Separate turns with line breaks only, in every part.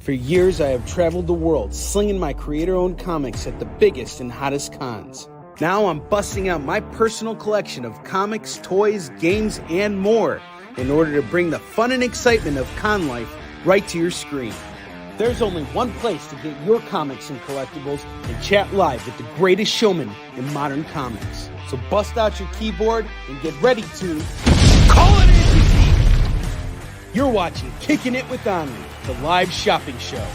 For years, I have traveled the world slinging my creator-owned comics at the biggest and hottest cons. Now I'm busting out my personal collection of comics, toys, games, and more in order to bring the fun and excitement of con life right to your screen. There's only one place to get your comics and collectibles and chat live with the greatest showman in modern comics. So bust out your keyboard and get ready to call it in! You're watching Kickin' It with Onrie, the live shopping show.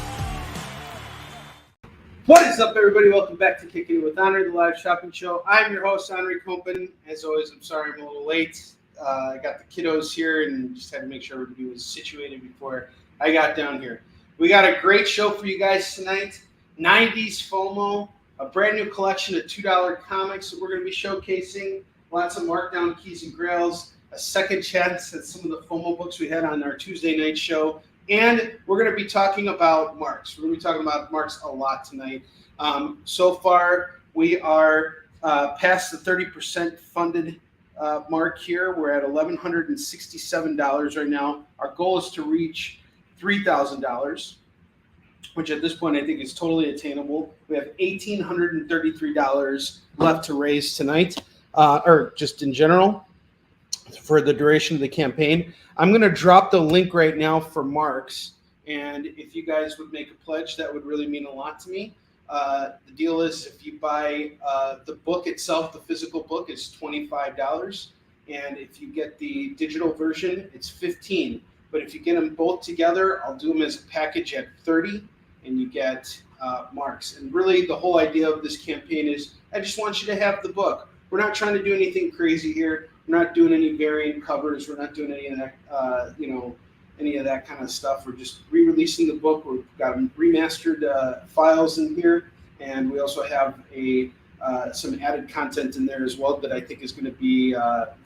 What is up, everybody? Welcome back to Kickin' It with Onrie, the live shopping show. I'm your host, Onrie Compan. As always, I'm sorry I'm a little late. I got the kiddos here and just had to make sure everybody was situated before I got down here. We got a great show for you guys tonight. 90s FOMO, a brand new collection of $2 comics that we're going to be showcasing. Lots of markdown keys and grails. A second chance at some of the FOMO books we had on our Tuesday night show. And we're going to be talking about marks. We're going to be talking about marks a lot tonight. So far, we are past the 30% funded mark here. We're at $1,167 right now. Our goal is to reach $3,000, which at this point I think is totally attainable. We have $1,833 left to raise tonight, or just in general, for the duration of the campaign. I'm going to drop the link right now for marks, and if you guys would make a pledge, that would really mean a lot to me. The deal is, if you buy the book itself, the physical book is $25, and if you get the digital version, it's $15. But if you get them both together, I'll do them as a package at $30, and you get marks. And really, the whole idea of this campaign is, I just want you to have the book. We're not trying to do anything crazy here. We're not doing any variant covers. We're not doing any of that, any of that kind of stuff. We're just re-releasing the book. We've got remastered files in here, and we also have some added content in there as well that I think is going to be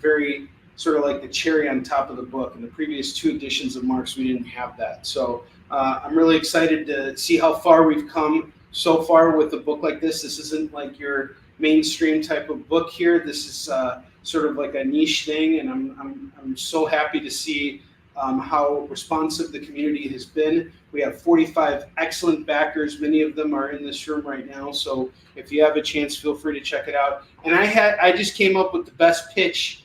very sort of like the cherry on top of the book. In the previous two editions of Marks, we didn't have that. So I'm really excited to see how far we've come so far with a book like this. This isn't like your mainstream type of book here. This is sort of like a niche thing, and I'm so happy to see how responsive the community has been. We have 45 excellent backers. Many of them are in this room right now. So if you have a chance, feel free to check it out. And I just came up with the best pitch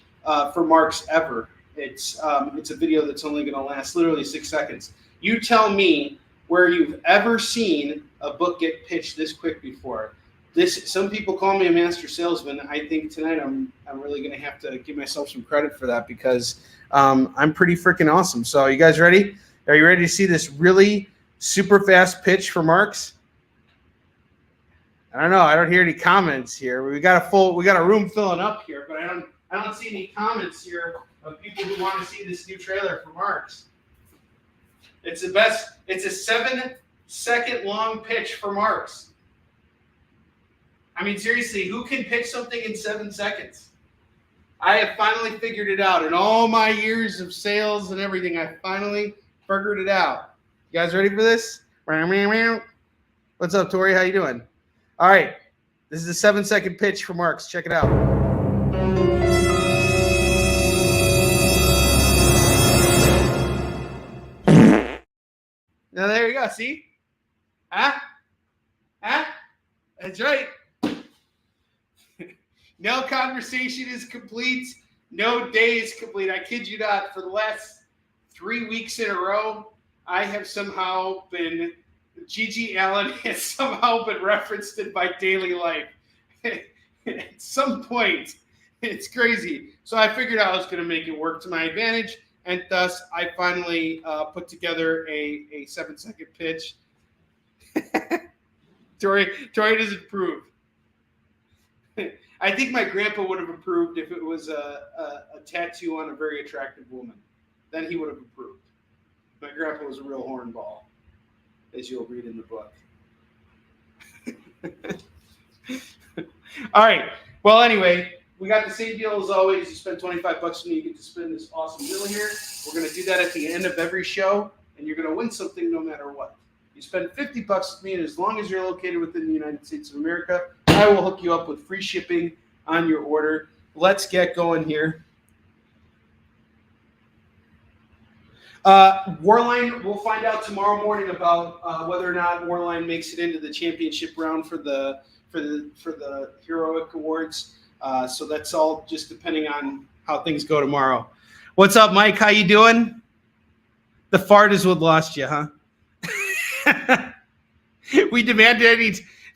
for marks ever. It's a video that's only going to last literally 6 seconds. You tell me where you've ever seen a book get pitched this quick before. Some people call me a master salesman. I think tonight I'm really going to have to give myself some credit for that, because I'm pretty freaking awesome. So you guys ready? Are you ready to see this really super fast pitch for marks? I don't know. I don't hear any comments here. We got a room filling up here, but I don't see any comments here of people who want to see this new trailer for marks. It's the best. It's a 7-second long pitch for marks. I mean, seriously, who can pitch something in 7 seconds? I have finally figured it out. In all my years of sales and everything, I finally figured it out. You guys ready for this? What's up, Tori? How you doing? All right. This is a 7-second pitch for marks. Check it out. Now, there you go. See? That's right. No conversation is complete. No day is complete. I kid you not. For the last 3 weeks in a row, I have somehow been, Gigi Allen has somehow been referenced in my daily life. At some point, it's crazy. So I figured I was going to make it work to my advantage, and thus I finally put together a 7-second pitch. Tori doesn't approve. I think my grandpa would have approved if it was a tattoo on a very attractive woman. Then he would have approved. My grandpa was a real hornball, as you'll read in the book. All right. Well, anyway, we got the same deal as always. You spend $25 with me, you get to spend this awesome deal here. We're going to do that at the end of every show, and you're going to win something no matter what. You spend $50 with me, and as long as you're located within the United States of America, I will hook you up with free shipping on your order. Let's get going here. Warline, we'll find out tomorrow morning about whether or not Warline makes it into the championship round for the heroic awards. So that's all just depending on how things go tomorrow. What's up, Mike? How you doing? The fart is what lost you, huh? We demanded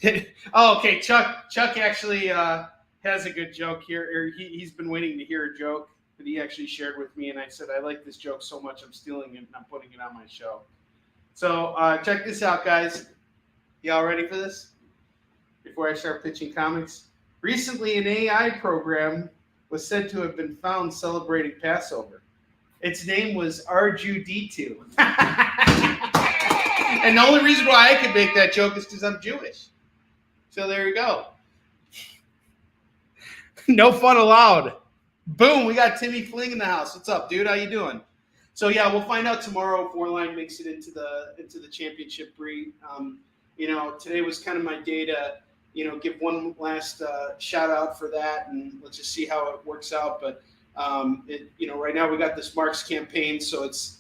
any. Oh, okay. Chuck actually has a good joke here. Or he's been waiting to hear a joke that he actually shared with me, and I said I like this joke so much I'm stealing it and I'm putting it on my show. So check this out, guys. Y'all ready for this? Before I start pitching comics, recently an AI program was said to have been found celebrating Passover. Its name was R2D2. And the only reason why I could make that joke is because I'm Jewish. So there you go. No fun allowed. Boom, we got Timmy Fling in the house. What's up, dude? How you doing? So yeah, we'll find out tomorrow if Warline makes it into the championship breed. Today was kind of my day to, give one last shout out for that, and let's just see how it works out. But right now we got this Marks campaign, so it's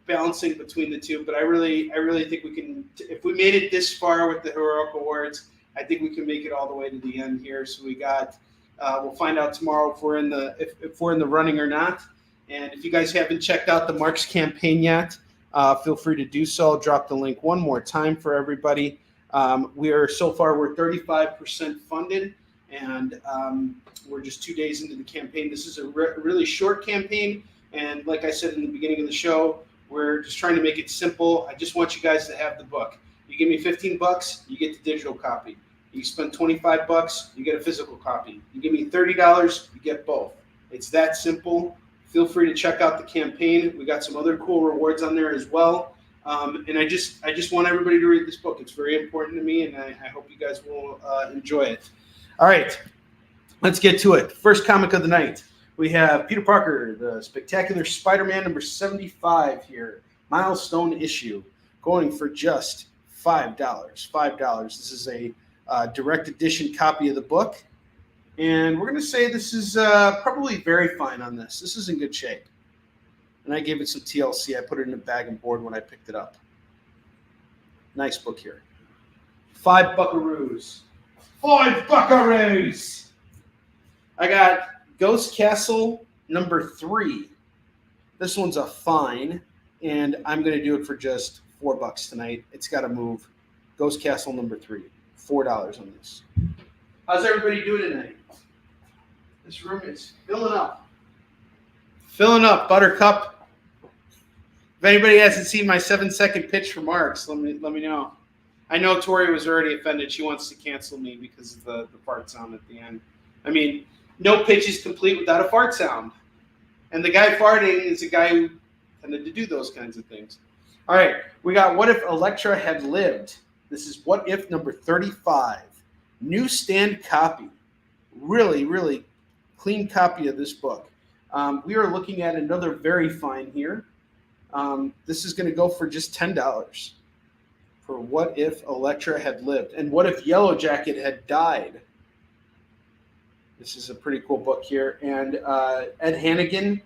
balancing between the two. But I really think we can. If we made it this far with the heroic awards, I think we can make it all the way to the end here. So we got. We'll find out tomorrow if we're in the running or not. And if you guys haven't checked out the Marks campaign yet, feel free to do so. I'll drop the link one more time for everybody. We're 35% funded, and we're just 2 days into the campaign. This is a really short campaign, and like I said in the beginning of the show, we're just trying to make it simple. I just want you guys to have the book. You give me $15, you get the digital copy. You spend $25, you get a physical copy. You give me $30, you get both. It's that simple. Feel free to check out the campaign. We got some other cool rewards on there as well. And I just want everybody to read this book. It's very important to me, and I hope you guys will enjoy it. All right, let's get to it. First comic of the night. We have Peter Parker, the Spectacular Spider-Man number 75 here. Milestone issue, going for just $5. $5. This is a direct edition copy of the book, and we're going to say this is probably very fine on this. This is in good shape, and I gave it some TLC. I put it in a bag and board when I picked it up. Nice book here. 5 buckaroos. 5 buckaroos. I got Ghost Castle number 3. This one's a fine, and I'm going to do it for just $4 tonight. It's got to move. Ghost Castle number 3. $4 on this. How's everybody doing tonight? This room is filling up. Filling up, Buttercup. If anybody hasn't seen my 7-second pitch for Marks, let me know. I know Tori was already offended. She wants to cancel me because of the fart sound at the end. I mean, no pitch is complete without a fart sound. And the guy farting is a guy who tended to do those kinds of things. All right, we got What If Elektra Had Lived. This is What If number 35. Newsstand copy. Really, really clean copy of this book. We are looking at another very fine here. This is going to go for just $10 for What If Elektra Had Lived. And What If Yellow Jacket Had Died. This is a pretty cool book here. And Ed Hannigan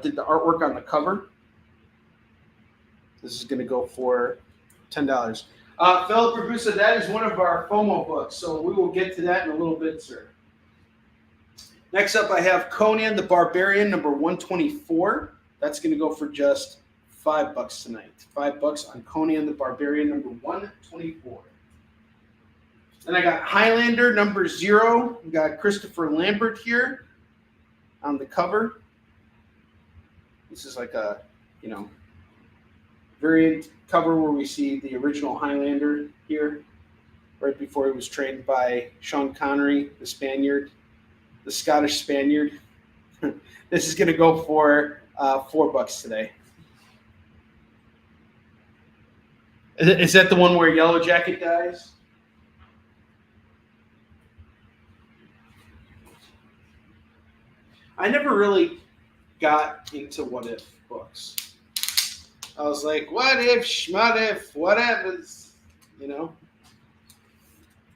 did the artwork on the cover. This is going to go for $10. Philip Ragusa, that is one of our FOMO books, so we will get to that in a little bit, sir. Next up, I have Conan the Barbarian, number 124. That's going to go for just $5 tonight. $5 on Conan the Barbarian, number 124. Then I got Highlander, number 0. We got Christopher Lambert here on the cover. This is like a, variant cover where we see the original Highlander here, right before he was trained by Sean Connery, the Spaniard, the Scottish Spaniard. This is going to go for $4 today. Is that the one where Yellow Jacket dies? I never really got into What If books. I was like, what if, schmut if, whatever's,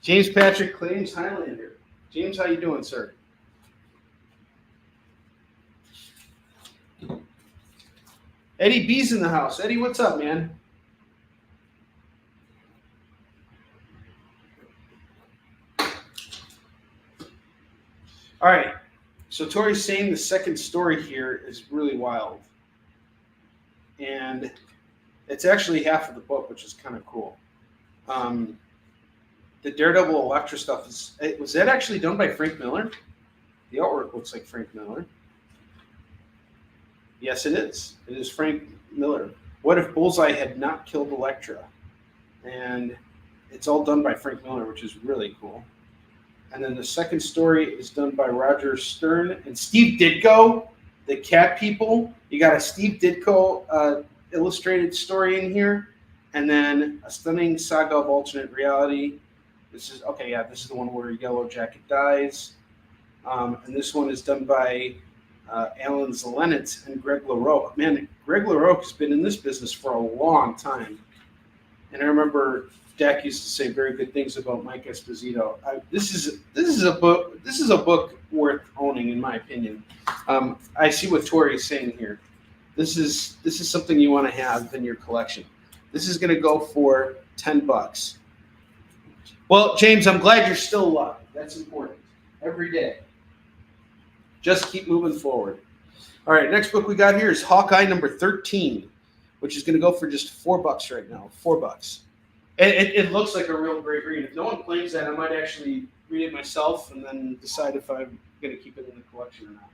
James Patrick claims Highlander. James, how you doing, sir? Eddie B's in the house. Eddie, what's up, man? All right. So Tori's saying the second story here is really wild. And it's actually half of the book, which is kind of cool. The Daredevil Electra stuff was that actually done by Frank Miller? The artwork looks like Frank Miller. Yes, it is. It is Frank Miller. What if Bullseye had not killed Elektra? And it's all done by Frank Miller, which is really cool. And then the second story is done by Roger Stern and Steve Ditko, the Cat People. You got a Steve Ditko illustrated story in here, and then a stunning saga of alternate reality. This is the one where Yellow Jacket dies. And this one is done by Alan Zelenitz and Greg LaRocque. Man, Greg LaRocque has been in this business for a long time. And I remember Dak used to say very good things about Mike Esposito. This is a book worth owning, in my opinion. I see what Tori is saying here. This is something you want to have in your collection. This is going to go for $10. Well, James, I'm glad you're still alive. That's important. Every day. Just keep moving forward. All right, next book we got here is Hawkeye number 13, which is going to go for just $4 right now. $4. It looks like a real great read. If no one claims that, I might actually read it myself and then decide if I'm going to keep it in the collection or not.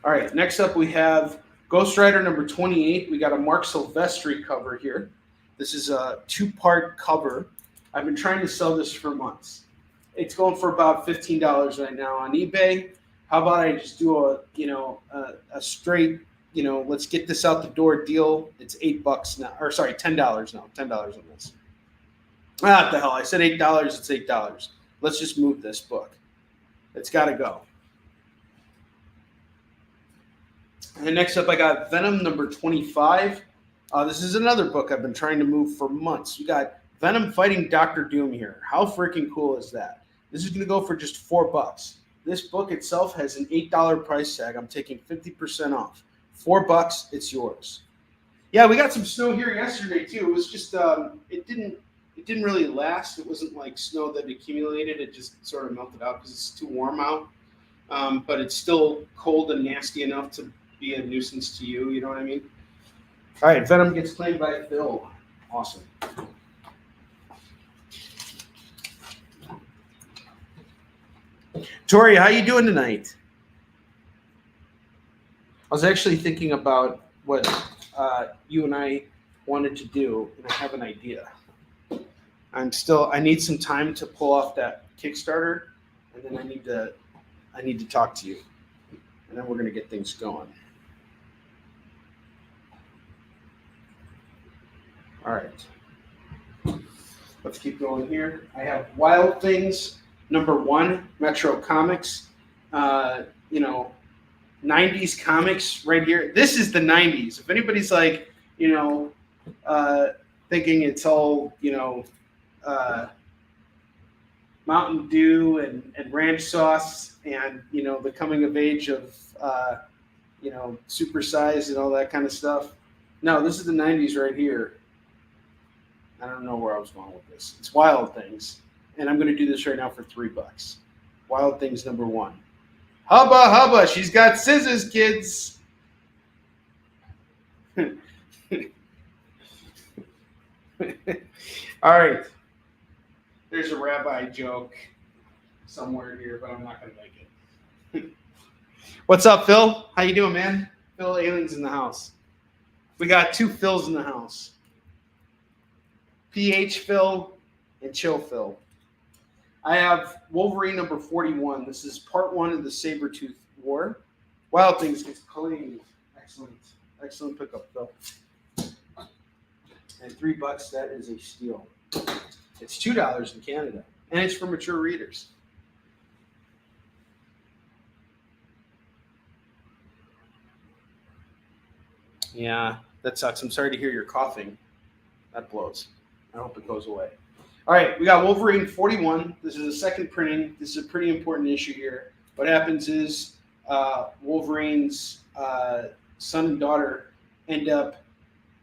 All right, next up we have Ghost Rider number 28. We got a Mark Silvestri cover here. This is a 2-part cover. I've been trying to sell this for months. It's going for about $15 right now on eBay. How about I just do a straight, let's get this out the door deal. It's $8 now, or sorry, $10 now. $10 on this. What the hell? I said $8. It's $8. Let's just move this book. It's got to go. And next up, I got Venom number 25. This is another book I've been trying to move for months. We got Venom fighting Dr. Doom here. How freaking cool is that? This is going to go for just $4. This book itself has an $8 price tag. I'm taking 50% off. $4, it's yours. Yeah, we got some snow here yesterday too. It was just it didn't really last. It wasn't like snow that accumulated. It just sort of melted out because it's too warm out. But it's still cold and nasty enough to be a nuisance to you. You know what I mean? All right, Venom gets claimed by Phil. Awesome. Tori, how you doing tonight? I was actually thinking about what you and I wanted to do, and I have an idea. I need some time to pull off that Kickstarter, and then I need to talk to you, and then we're going to get things going. All right. Let's keep going here. I have Wild Things number 1, Metro Comics. 90s comics right here. This is the 90s. If anybody's like, thinking it's all, Mountain Dew and ranch sauce and, the coming of age of, supersized and all that kind of stuff. No, this is the 90s right here. I don't know where I was going with this. It's Wild Things. And I'm going to do this right now for $3. Wild Things number 1. Hubba, hubba. She's got scissors, kids. All right. There's a rabbi joke somewhere here, but I'm not going to make it. What's up, Phil? How you doing, man? Phil Alien's in the house. We got 2 Phils in the house. PH Phil and Chill Phil. I have Wolverine number 41. This is part 1 of the Sabretooth War. Wild Things gets claimed. Excellent. Excellent pickup, Phil. And $3, that is a steal. It's $2 in Canada. And it's for mature readers. Yeah, that sucks. I'm sorry to hear you're coughing. That blows. I hope it goes away. All right, we got Wolverine 41. This is a second printing. This is a pretty important issue here. What happens is Wolverine's son and daughter end up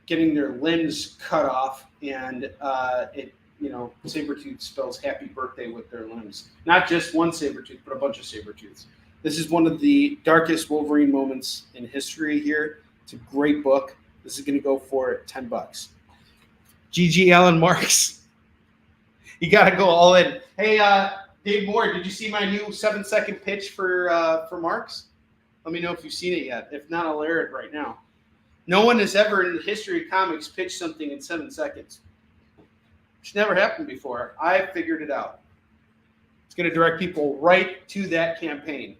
getting their limbs cut off, and Sabretooth spells happy birthday with their limbs. Not just one Sabretooth, but a bunch of Sabretooths. This is one of the darkest Wolverine moments in history here. It's a great book. This is going to go for $10. G.G. Allen Marks. You got to go all in. Hey, Dave Moore, did you see my new 7-second pitch for Marks? Let me know if you've seen it yet. If not, I'll air it right now. No one has ever in the history of comics pitched something in 7 seconds. It's never happened before. I figured it out. It's going to direct people right to that campaign.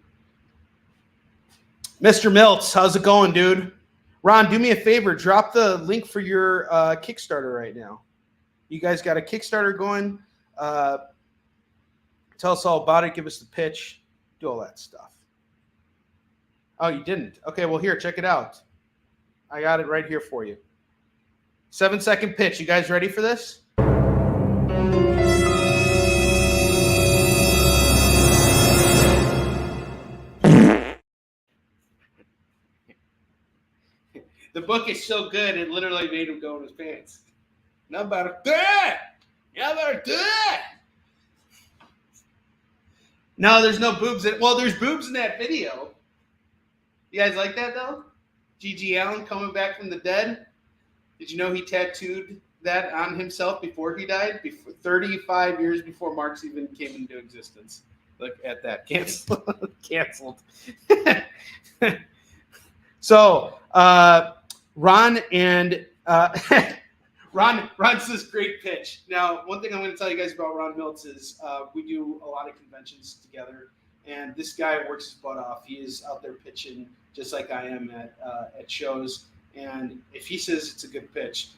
Mr. Miltz, how's it going, dude? Ron, do me a favor. Drop the link for your Kickstarter right now. You guys got a Kickstarter going. Tell us all about it. Give us the pitch. Do all that stuff. Oh, you didn't? Okay, well, here, check it out. I got it right here for you. 7-second pitch. You guys ready for this? The book is so good, it literally made him go in his pants. Now about to do it. Yeah, better do it. No, there's no boobs. Well, there's boobs in that video. You guys like that, though? G.G. Allen coming back from the dead. Did you know he tattooed that on himself before he died? 35 years before Marx even came into existence. Look at that. Canceled. So, Ron and Ron's this great pitch. Now, one thing I'm going to tell you guys about Ron Miltz is we do a lot of conventions together, and this guy works his butt off. He is out there pitching just like I am at shows, and if he says it's a good pitch,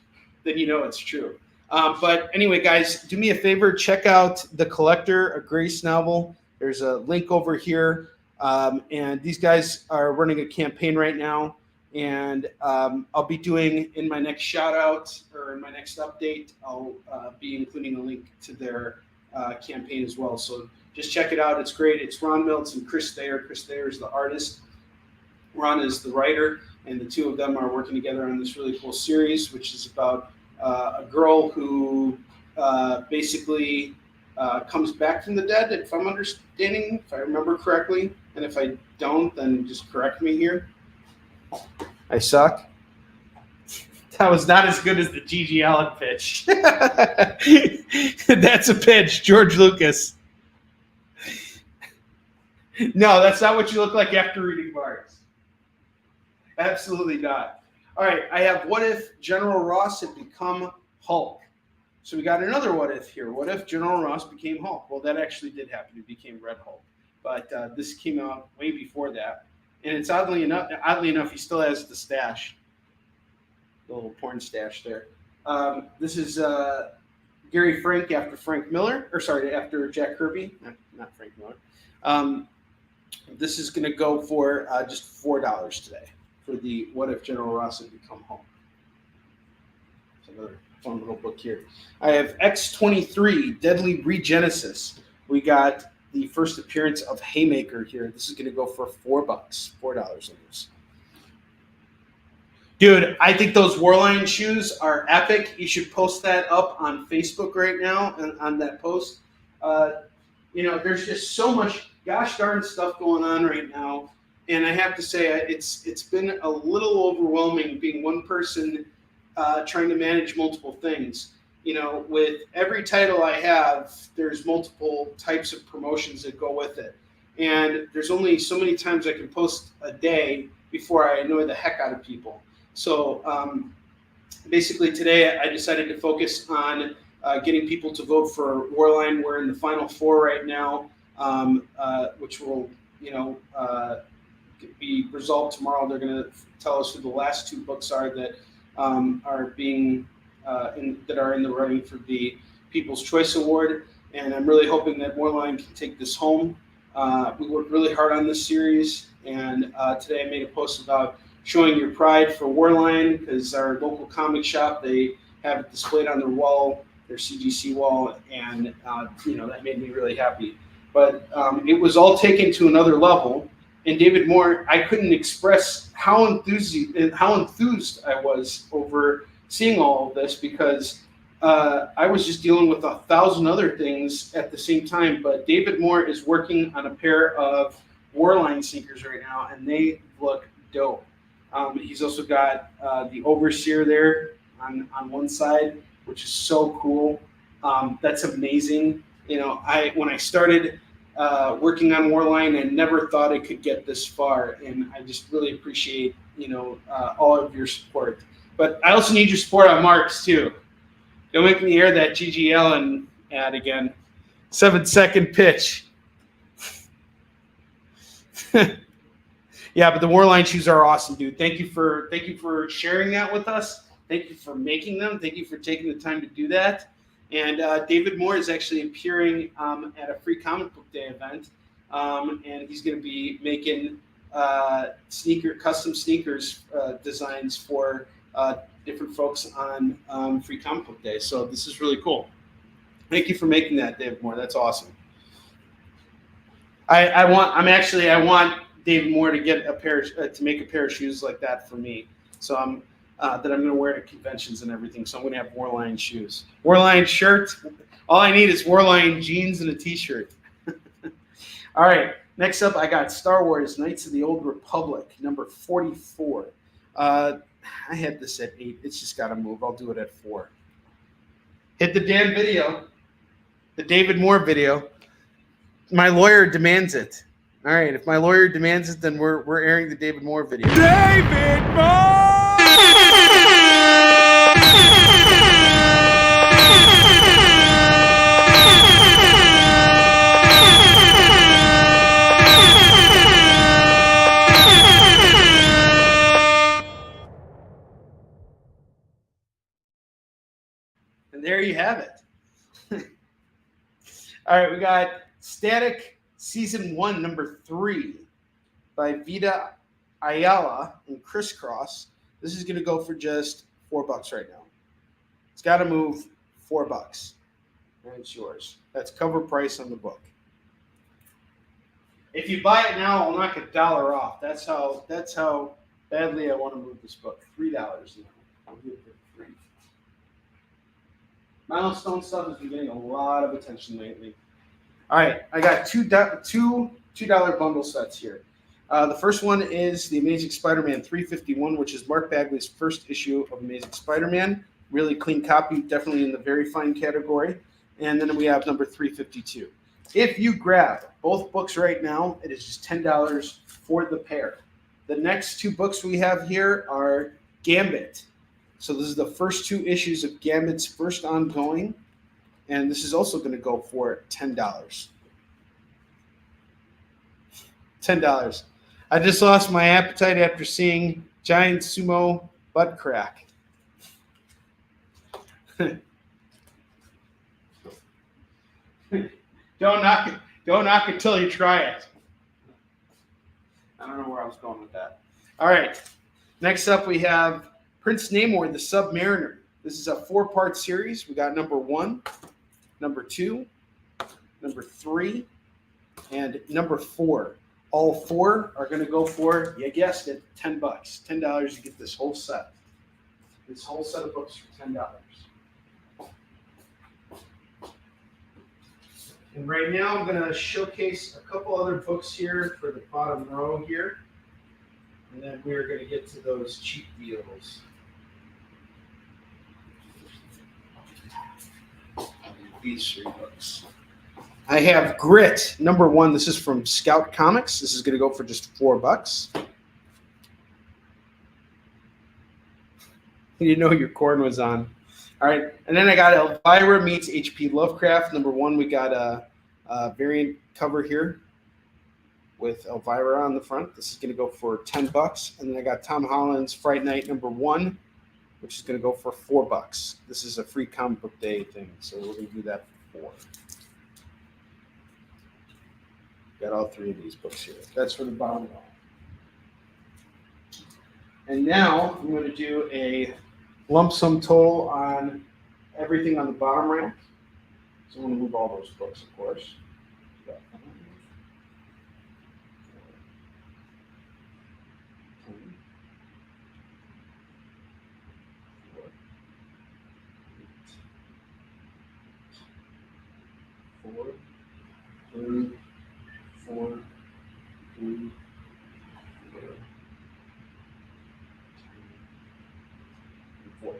then you know it's true. But anyway, guys, do me a favor. Check out The Collector, a Grace novel. There's a link over here, and these guys are running a campaign right now. And I'll be doing in my next shout out or in my next update, I'll be including a link to their campaign as well. So just check it out. It's great. It's Ron Miltz and Chris Thayer. Chris Thayer is the artist. Ron is the writer. And the two of them are working together on this really cool series, which is about a girl who basically comes back from the dead, if I'm understanding, if I remember correctly. And if I don't, then just correct me here. I suck. That was not as good as the G.G. Allen pitch. That's a pitch, George Lucas. No, that's not what you look like after reading Marx. Absolutely not. All right, I have what if General Ross had become Hulk? So we got another what if here. What if General Ross became Hulk? Well, that actually did happen. He became Red Hulk. But this came out way before that. And it's oddly enough, he still has the stash, the little porn stash there. This is Gary Frank after after Jack Kirby, not Frank Miller. This is going to go for just $4 today for the What If General Ross Had Become Hulk. It's another fun little book here. I have X-23, Deadly Regenesis. We got the first appearance of Haymaker here. This is going to go for $4 on this. Dude, I think those Warline shoes are epic. You should post that up on Facebook right now and on that post. There's just so much gosh darn stuff going on right now. And I have to say, it's been a little overwhelming being one person trying to manage multiple things. With every title I have, there's multiple types of promotions that go with it. And there's only so many times I can post a day before I annoy the heck out of people. So basically today I decided to focus on getting people to vote for Warline. We're in the final four right now, which will, be resolved tomorrow. They're going to tell us who the last two books are that are being that are in the running for the People's Choice Award, and I'm really hoping that Warline can take this home. We worked really hard on this series, and today I made a post about showing your pride for Warline, because our local comic shop, they have it displayed on their wall, their CGC wall, and that made me really happy. But it was all taken to another level and David Moore, I couldn't express how enthused I was over seeing all of this, because I was just dealing with 1,000 other things at the same time. But David Moore is working on a pair of Warline sneakers right now, and they look dope. He's also got the Overseer there on one side, which is so cool. That's amazing. You know, when I started working on Warline, I never thought it could get this far, and I just really appreciate, you know, all of your support. But I also need your support on Marks too. Don't make me hear that GG Allen ad again. 7-second pitch. Yeah, but the Warline shoes are awesome, dude. Thank you for sharing that with us. Thank you for making them. Thank you for taking the time to do that. And David Moore is actually appearing at a free comic book day event, and he's going to be making custom sneakers designs for different folks on free comic book day. So this is really cool. Thank you for making that, David Moore. That's awesome. I want David Moore to get to make a pair of shoes like that for me. So that I'm going to wear at conventions and everything. So I'm going to have Warline shoes, Warline shirt. All I need is Warline jeans and a T-shirt. All right. Next up, I got Star Wars: Knights of the Old Republic, number 44. I had this at 8. It's just got to move. I'll do it at 4. Hit the damn video, the David Moore video. My lawyer demands it. All right, if my lawyer demands it, then we're airing the David Moore video. David Moore! And there you have it. All right, we got Static Season 1, number 3 by Vita Ayala and Crisscross. This is going to go for just $4 right now. It's got to move $4. And it's yours. That's cover price on the book. If you buy it now, I'll knock $1 off. That's how badly I want to move this book. $3 now. I'll do it for $3. Milestone stuff has been getting a lot of attention lately. All right, I got two $2 bundle sets here. The first one is the Amazing Spider-Man 351, which is Mark Bagley's first issue of Amazing Spider-Man. Really clean copy, definitely in the very fine category. And then we have number 352. If you grab both books right now, it is just $10 for the pair. The next 2 books we have here are Gambit. So this is the first 2 issues of Gambit's first ongoing. And this is also going to go for $10. $10. I just lost my appetite after seeing Giant Sumo Butt Crack. Don't knock it till you try it. I don't know where I was going with that. All right. Next up, we have Prince Namor, the Submariner. This is a 4-part series. We got number 1, number 2, number 3, and number 4. All 4 are going to go for, you guessed it, $10. $10 to get this whole set. This whole set of books for $10. And right now I'm going to showcase a couple other books here for the bottom row here. And then we're going to get to those cheap deals. These 3 books. I have Grit, number 1. This is from Scout Comics. This is going to go for just $4. You know your corn was on. All right. And then I got Elvira meets H.P. Lovecraft. Number 1, we got a variant cover here with Elvira on the front. This is going to go for $10. And then I got Tom Holland's Fright Night number 1, which is going to go for $4. This is a free comic book day thing, so we're going to do that for $4. Got all 3 of these books here. That's for the bottom row. And now I'm going to do a lump sum total on everything on the bottom rack. So I'm going to move all those books, of course. 4, 3, 4, 3, 4.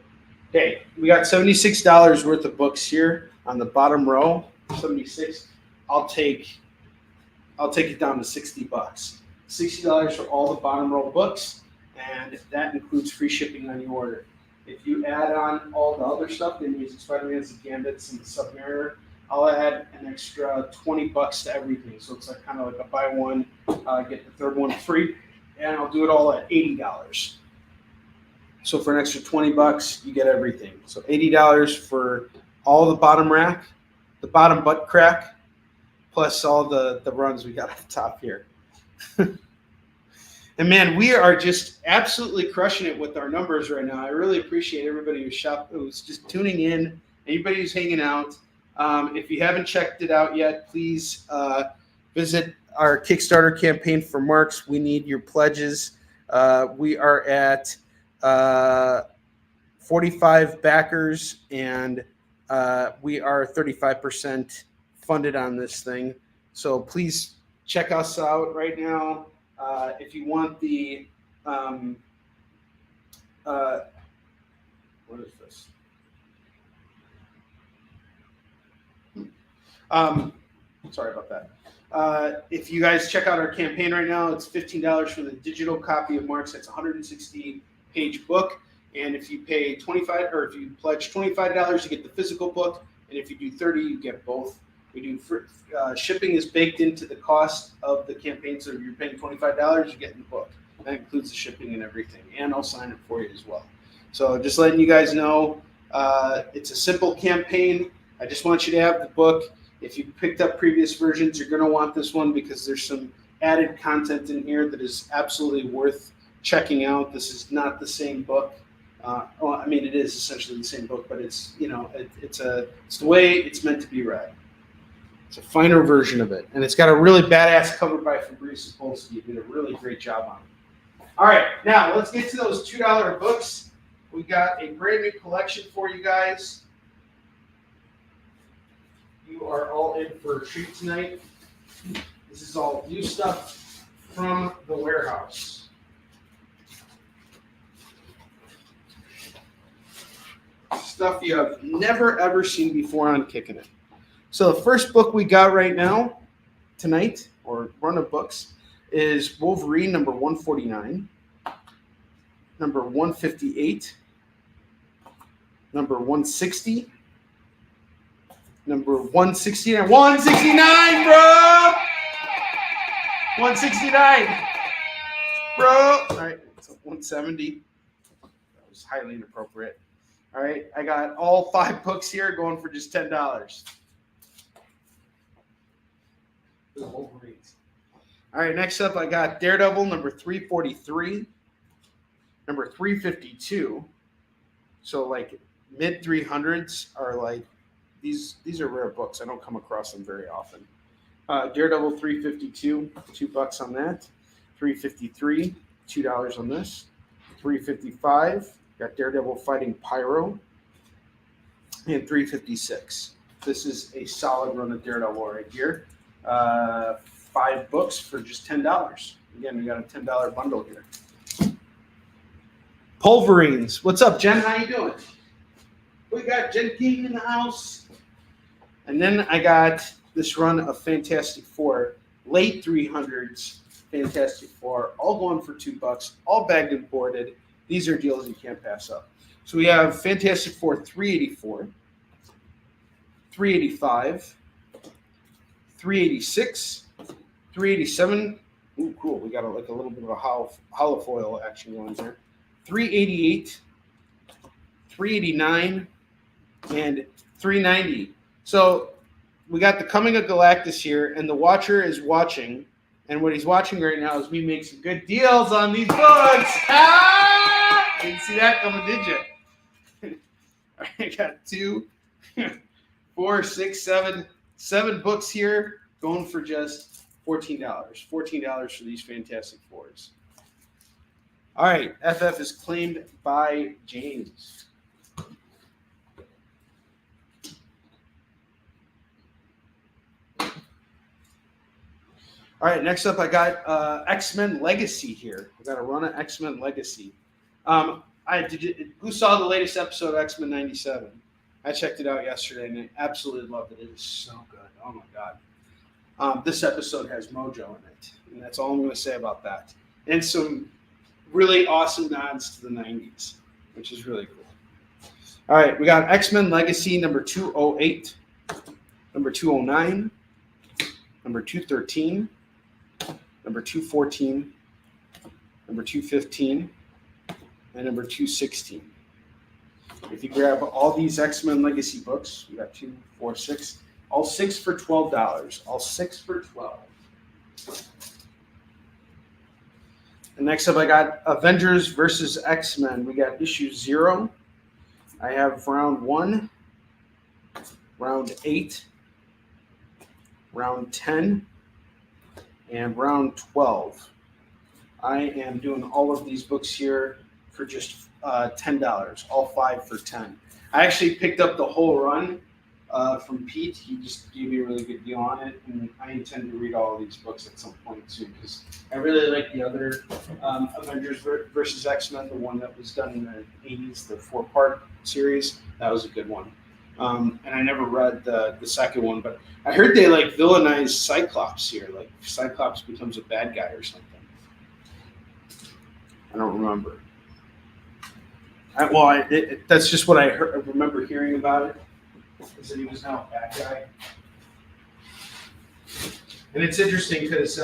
Okay, we got $76 worth of books here on the bottom row. 76. I'll take it down to $60. $60 for all the bottom row books, and that includes free shipping on your order. If you add on all the other stuff, the Amazing Spider-Man's, the Gambits, and the Submariner, I'll add an extra $20 to everything. So it's like kind of like a buy one, get the third one free, and I'll do it all at $80. So for an extra $20, you get everything. So $80 for all the bottom rack, the bottom butt crack, plus all the runs we got at the top here. And man, we are just absolutely crushing it with our numbers right now. I really appreciate everybody who's just tuning in, anybody who's hanging out. If you haven't checked it out yet, please visit our Kickstarter campaign for Marks. We need your pledges. We are at 45 backers, and we are 35% funded on this thing. So please check us out right now. If you want the, what is this? Sorry about that. If you guys check out our campaign right now, it's $15 for the digital copy of Marks. That's a 160-page book. And if you pay $25, or if you pledge $25, you get the physical book. And if you do $30, you get both. We do shipping is baked into the cost of the campaign. So if you're paying $25, you get the book. That includes the shipping and everything. And I'll sign it for you as well. So just letting you guys know, it's a simple campaign. I just want you to have the book. If you picked up previous versions, you're going to want this one because there's some added content in here that is absolutely worth checking out. This is not the same book. Well, I mean, it is essentially the same book, but it's, you know, it's the way it's meant to be read. It's a finer version of it, and it's got a really badass cover by Fabrice Sapolsky. He did a really great job on it. All right, now let's get to those $2 books. We got a brand new collection for you guys. You are all in for a treat tonight. This is all new stuff from the warehouse. Stuff you have never, ever seen before on Kickin' It. So the first book we got right now, tonight, or run of books, is Wolverine number 149, number 158, number 160, number 169. 169, bro! 169, bro! All right, so 170. That was highly inappropriate. All right, I got all 5 books here going for just $10. Wolverines. All right, next up I got Daredevil number 343, number 352. So like mid 300s are like these are rare books. I don't come across them very often. Daredevil 352, $2 on that. 353, $2 on this. 355, got Daredevil fighting Pyro. And 356. This is a solid run of Daredevil right here. 5 books for just $10. Again, we got a $10 bundle here. Pulverines. What's up, Jen? How you doing? We got Jen King in the house. And then I got this run of Fantastic Four, late 300s Fantastic Four, all going for $2, all bagged and boarded. These are deals you can't pass up. So we have Fantastic Four 384, 385, 386, 387. Ooh, cool. We got like a little bit of a holofoil action going there. 388, 389, and 390. So we got the Coming of Galactus here, and the Watcher is watching. And what he's watching right now is me make some good deals on these books. Ah! Didn't see that coming, did you? I got 2, 4, 6, 7 books here going for just $14. $14 for these Fantastic Fours. All right, FF is claimed by James. All right, next up, I got X-Men Legacy here. I got a run of X-Men Legacy. Who saw the latest episode of X-Men 97? I checked it out yesterday and I absolutely loved it. It is so good. Oh my God. This episode has mojo in it, and that's all I'm going to say about that. And some really awesome nods to the 90s, which is really cool. All right, we got X-Men Legacy number 208, number 209, number 213, number 214, number 215, and number 216. If you grab all these X-Men Legacy books, we got 2, 4, 6, all 6 for $12. All 6 for $12. And next up, I got Avengers versus X-Men. We got issue 0. I have round 1, round 8, round 10, and round 12. I am doing all of these books here for just $10, all 5 for $10. I actually picked up the whole run from Pete. He just gave me a really good deal on it, and I intend to read all of these books at some point soon because I really like the other Avengers versus X-Men, the one that was done in the 80s, the 4-part series. That was a good one. And I never read the second one, but I heard they like villainize Cyclops here. Like Cyclops becomes a bad guy or something. I don't remember. That's just what I remember hearing about it. Is that he was now a bad guy. And it's interesting because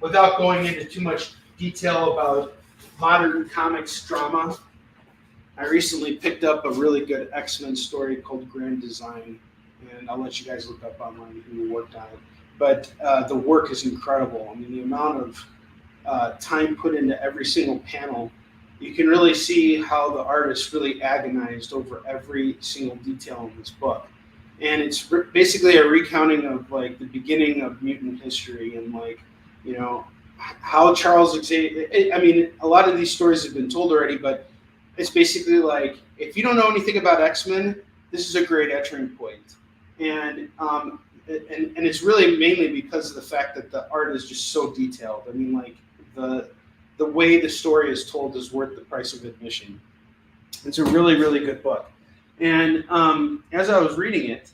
without going into too much detail about modern comics drama, I recently picked up a really good X-Men story called Grand Design, and I'll let you guys look up online who worked on it. But the work is incredible. I mean, the amount of time put into every single panel, you can really see how the artist really agonized over every single detail in this book. And it's basically a recounting of like the beginning of mutant history and like, you know, how Charles Xavier, I mean, a lot of these stories have been told already, but it's basically like, if you don't know anything about X-Men, this is a great entering point. And it's really mainly because of the fact that the art is just so detailed. I mean, like the way the story is told is worth the price of admission. It's a really, really good book. And as I was reading it,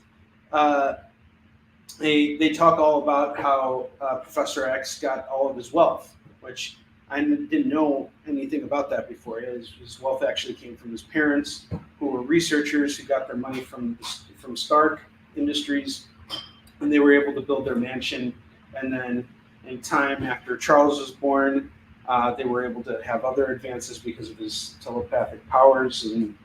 they talk all about how Professor X got all of his wealth, which I didn't know anything about that before. His wealth actually came from his parents, who were researchers who got their money from Stark Industries, and they were able to build their mansion. And then in time after Charles was born, they were able to have other advances because of his telepathic powers. And,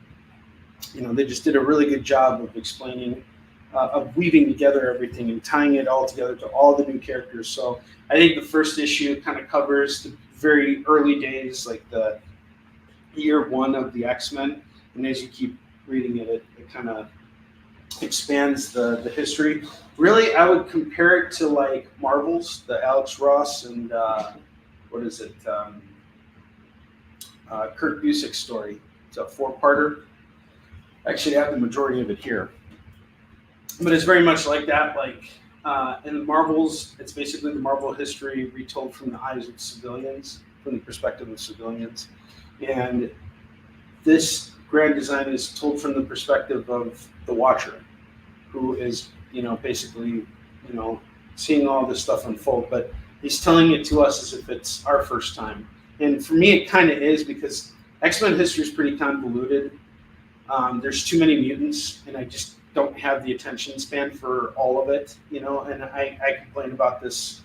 you know, they just did a really good job of explaining, of weaving together everything and tying it all together to all the new characters. So I think the first issue kind of covers the very early days, like the year 1 of the X-Men. And as you keep reading it, it kind of expands the history. Really, I would compare it to like Marvel's, the Alex Ross and Kurt Busiek story. It's a 4-parter. Actually, I have the majority of it here. But it's very much like that. Like in the Marvels, it's basically the Marvel history retold from the eyes of civilians, from the perspective of civilians. And this Grand Design is told from the perspective of the Watcher, who is, you know, basically, you know, seeing all this stuff unfold. But he's telling it to us as if it's our first time. And for me, it kind of is, because X-Men history is pretty convoluted. There's too many mutants, and I just don't have the attention span for all of it, you know. And I complain about this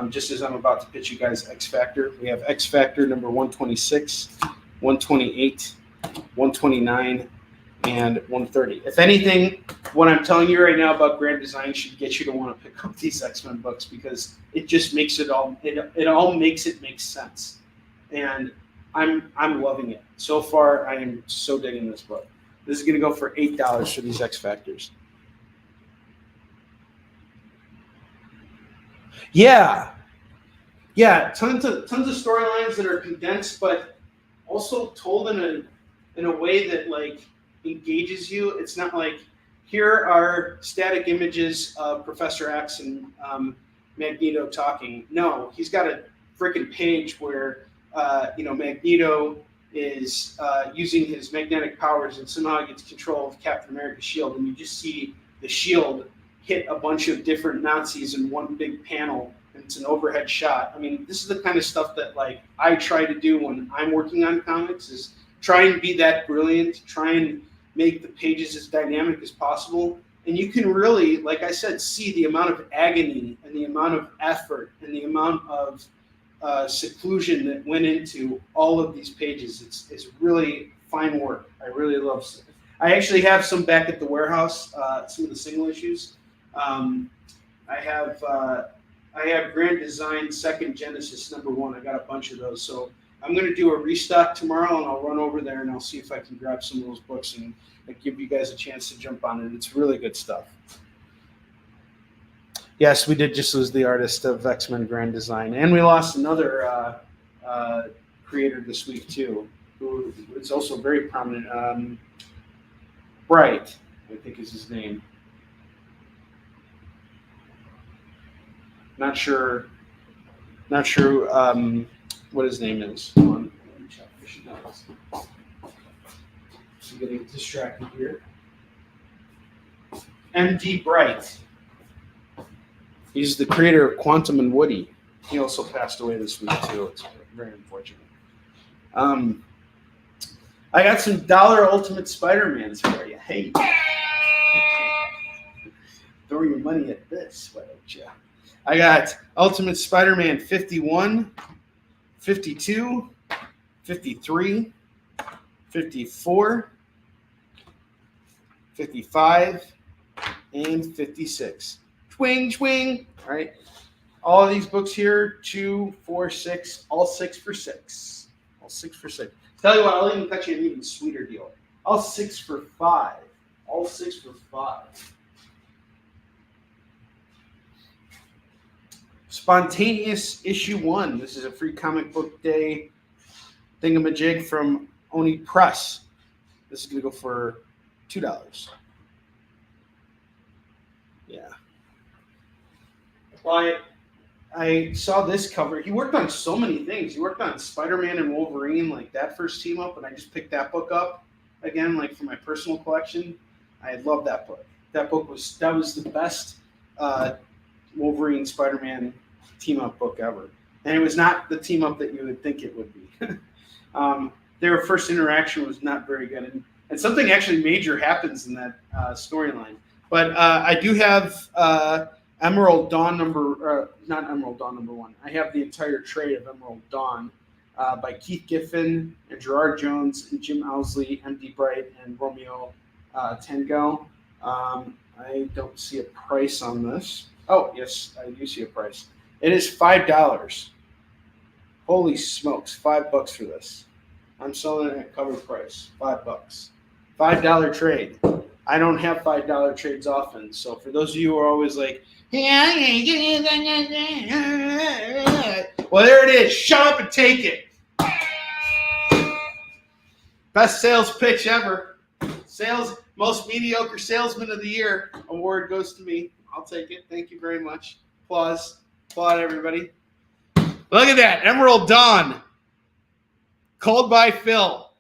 just as I'm about to pitch you guys X Factor. We have X Factor number 126, 128, 129, and 130. If anything, what I'm telling you right now about Grand Design should get you to want to pick up these X-Men books, because it just makes it all makes it make sense. And I'm loving it. So far, I am so digging this book. This is going to go for $8 for these X Factors. Yeah, tons of storylines that are condensed, but also told in a way that like engages you. It's not like here are static images of Professor X and Magneto talking. No, he's got a freaking page where Magneto is using his magnetic powers and somehow gets control of Captain America's shield, and you just see the shield hit a bunch of different Nazis in one big panel, and it's an overhead shot. I mean, this is the kind of stuff that like I try to do when I'm working on comics, is try and be that brilliant, try and make the pages as dynamic as possible. And you can really, like I said, see the amount of agony and the amount of effort and the amount of seclusion that went into all of these pages. It's really fine work. I really love it. I actually have some back at the warehouse, some of the single issues. I have Grand Design Second Genesis #1. I got a bunch of those. So I'm going to do a restock tomorrow, and I'll run over there and I'll see if I can grab some of those books and give you guys a chance to jump on it. It's really good stuff. Yes, we did just lose the artist of X-Men Grand Design, and we lost another creator this week too, who is also very prominent. Bright, I think is his name. Not sure what his name is. Hold on, let me check. I should know this. I'm getting distracted here. MD Bright. He's the creator of Quantum and Woody. He also passed away this week too. It's very unfortunate. I got some $1 Ultimate Spider-Mans for you. Hey, throw your money at this, why don't you? I got Ultimate Spider-Man 51, 52, 53, 54, 55, and 56. Twing, twing. All right. All of these books here, 2, 4, 6, all 6 for 6. All 6 for 6. Tell you what, I'll even cut you an even sweeter deal. All 6 for 5. All 6 for 5. Spontaneous Issue 1. This is a free comic book day thingamajig from Onrie Press. This is going to go for $2. Yeah. Well, I saw this cover. He worked on so many things. He worked on Spider-Man and Wolverine, like that first team up, and I just picked that book up again, like for my personal collection. I love that book. That was the best Wolverine Spider-Man team up book ever, and it was not the team up that you would think it would be. Their first interaction was not very good, and something actually major happens in that storyline. But I do have Emerald Dawn not Emerald Dawn #1. I have the entire trade of Emerald Dawn by Keith Giffen and Gerard Jones and Jim Owsley, MD Bright, and Romeo Tango. I don't see a price on this. Oh, yes, I do see a price. It is $5. Holy smokes, $5 for this. I'm selling it at cover price, $5. $5 trade. I don't have $5 trades often, so for those of you who are always like, well, there it is. Shut up and take it. Best sales pitch ever. Most mediocre salesman of the year award goes to me. I'll take it. Thank you very much. Applause. Applaud, everybody. Look at that. Emerald Dawn. Called by Phil.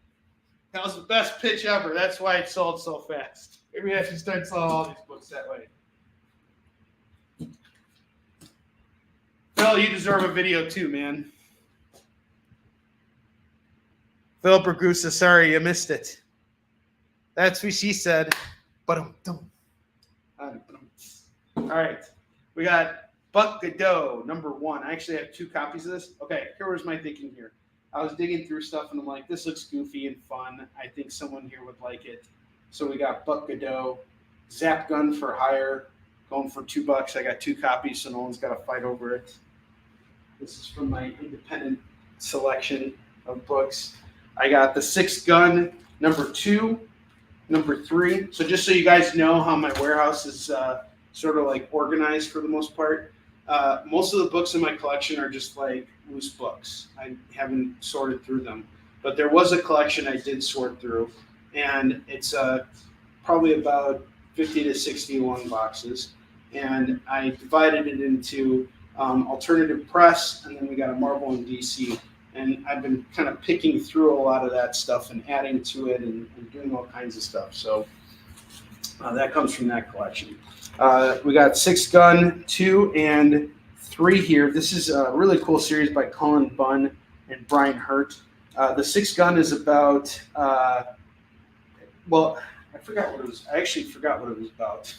That was the best pitch ever. That's why it sold so fast. Maybe I should start selling all these books that way. Phil, you deserve a video too, man. Phil Bergusa, sorry you missed it. That's what she said. All right. We got Buck Godot, #1. I actually have 2 copies of this. Okay, here was my thinking here. I was digging through stuff, and I'm like, this looks goofy and fun. I think someone here would like it. So we got Buck Godot, Zap Gun for Hire, going for $2. I got 2 copies, so no one's got to fight over it. This is from my independent selection of books. I got the 6 Gun, #2, #3. So just so you guys know how my warehouse is sort of like organized for the most part. Most of the books in my collection are just like loose books. I haven't sorted through them. But there was a collection I did sort through, and it's probably about 50 to 60 long boxes, and I divided it into alternative press, and then we got a marble in DC. And I've been kind of picking through a lot of that stuff and adding to it and doing all kinds of stuff. So that comes from that collection. We got 6 Gun 2 and 3 here. This is a really cool series by Cullen Bunn and Brian Hurt. The 6 Gun is about, well, I forgot what it was. I actually forgot what it was about.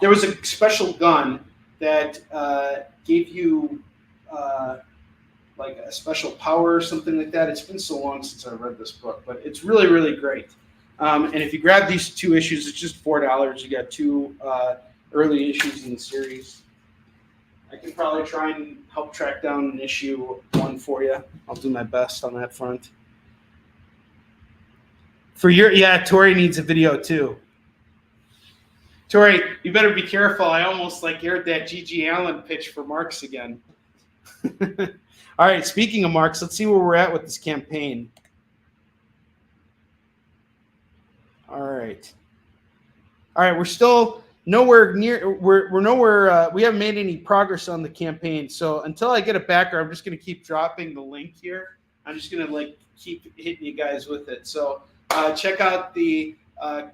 There was a special gun that gave you like a special power or something like that. It's been so long since I read this book, but it's really, really great. And if you grab these 2 issues, it's just $4. You got 2 early issues in the series. I can probably try and help track down an issue 1 for you. I'll do my best on that front. Yeah, Tori needs a video too. Tori, you better be careful. I almost aired that G.G. Allen pitch for Marks again. All right, speaking of Marks, let's see where we're at with this campaign. All right, we're still nowhere near. We're nowhere. We haven't made any progress on the campaign. So until I get a backer, I'm just going to keep dropping the link here. I'm just going to keep hitting you guys with it. So check out the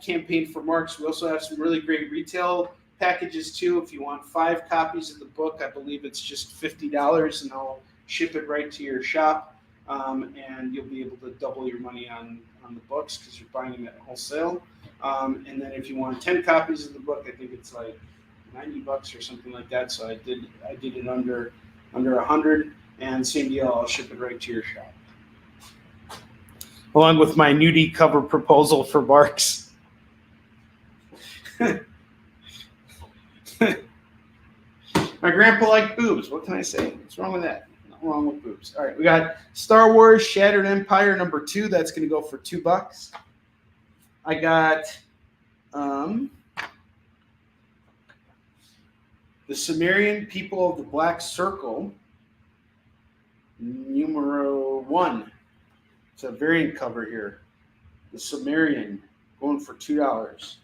campaign for Marks. We also have some really great retail packages too. If you want 5 copies of the book, I believe it's just $50, and I'll ship it right to your shop, and you'll be able to double your money on the books because you're buying them at wholesale. And then if you want 10 copies of the book, I think it's like $90 or something like that. So I did it under 100, and same deal. I'll ship it right to your shop, along with my nudie cover proposal for Marks. My grandpa liked boobs. What can I say? What's wrong with that? Nothing wrong with boobs. All right, we got Star Wars Shattered Empire #2. That's going to go for $2. I got the Sumerian People of the Black Circle, numero 1. It's a variant cover here. The Sumerian, going for $2.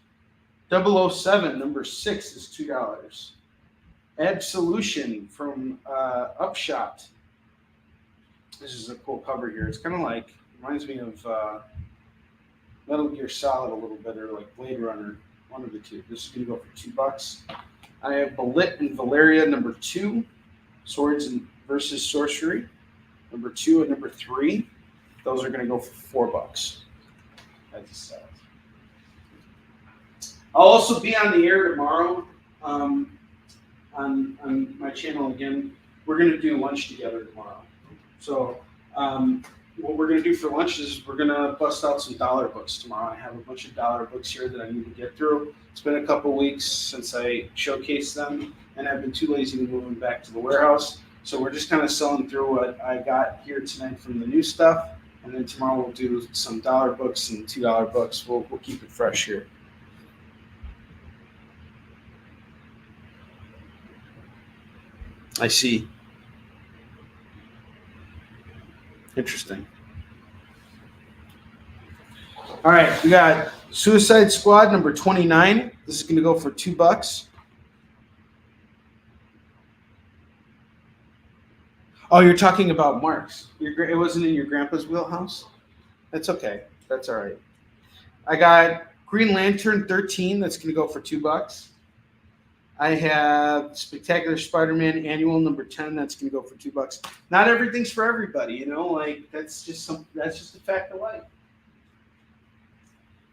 007, #6 is $2. Absolution from Upshot. This is a cool cover here. It's kind of reminds me of Metal Gear Solid a little bit, or like Blade Runner, one of the two. This is going to go for $2. I have Belit and Valeria #2, Swords versus Sorcery, #2 and #3. Those are going to go for $4. That's a set. I'll also be on the air tomorrow on my channel again. We're going to do lunch together tomorrow. So what we're going to do for lunch is we're going to bust out some dollar books tomorrow. I have a bunch of dollar books here that I need to get through. It's been a couple weeks since I showcased them, and I've been too lazy to move them back to the warehouse. So we're just kind of selling through what I got here tonight from the new stuff, and then tomorrow we'll do some dollar books and $2 books. We'll keep it fresh here. I see. Interesting. All right, we got Suicide Squad #29. This is going to go for $2. Oh, you're talking about Marks. It wasn't in your grandpa's wheelhouse? That's okay. That's all right. I got Green Lantern 13. That's going to go for $2. I have Spectacular Spider-Man Annual #10. That's going to go for $2. Not everything's for everybody, you know. That's just a fact of life.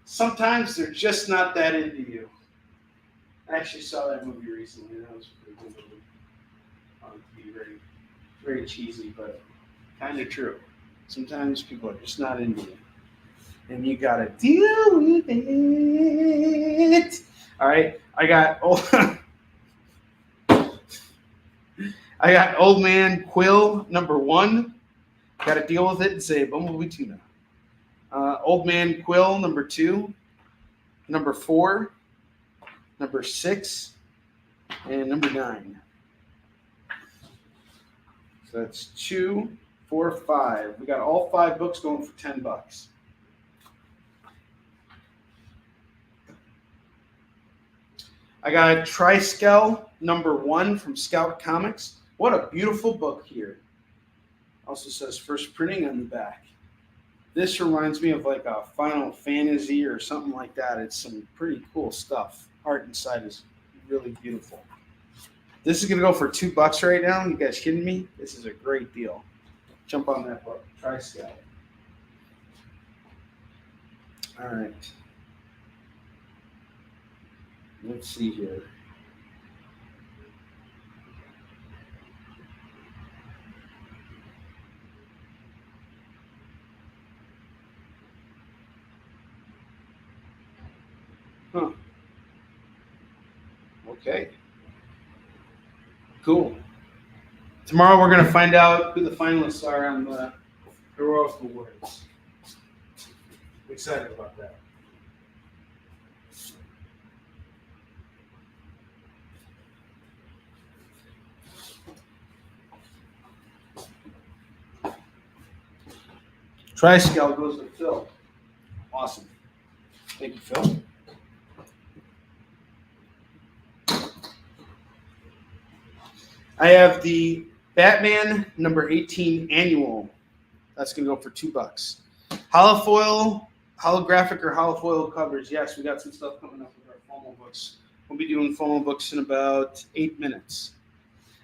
Sometimes they're just not that into you. I actually saw that movie recently. That was a pretty good movie. To be very, very cheesy, but kind of true. Sometimes people are just not into you, and you gotta deal with it. All right, I got Old Man Quill #1. Got to deal with it and say Bumblebee Tuna. Old Man Quill #2, #4, #6, and #9. So that's 2, 4, 5. We got all 5 books going for $10. I got Triskel #1 from Scout Comics. What a beautiful book here. Also says first printing on the back. This reminds me of like a Final Fantasy or something like that. It's some pretty cool stuff. Art inside is really beautiful. This is going to go for $2 right now. You guys kidding me? This is a great deal. Jump on that book. Triskel. All right. Let's see here. Huh. Okay. Cool. Tomorrow we're going to find out who the finalists are on the Heroic Awards. I'm excited about that. Triskel goes to Phil. Awesome. Thank you, Phil. I have the Batman #18 annual. That's going to go for $2. Holofoil, holographic or holofoil covers. Yes, we got some stuff coming up with our FOMO books. We'll be doing FOMO books in about 8 minutes.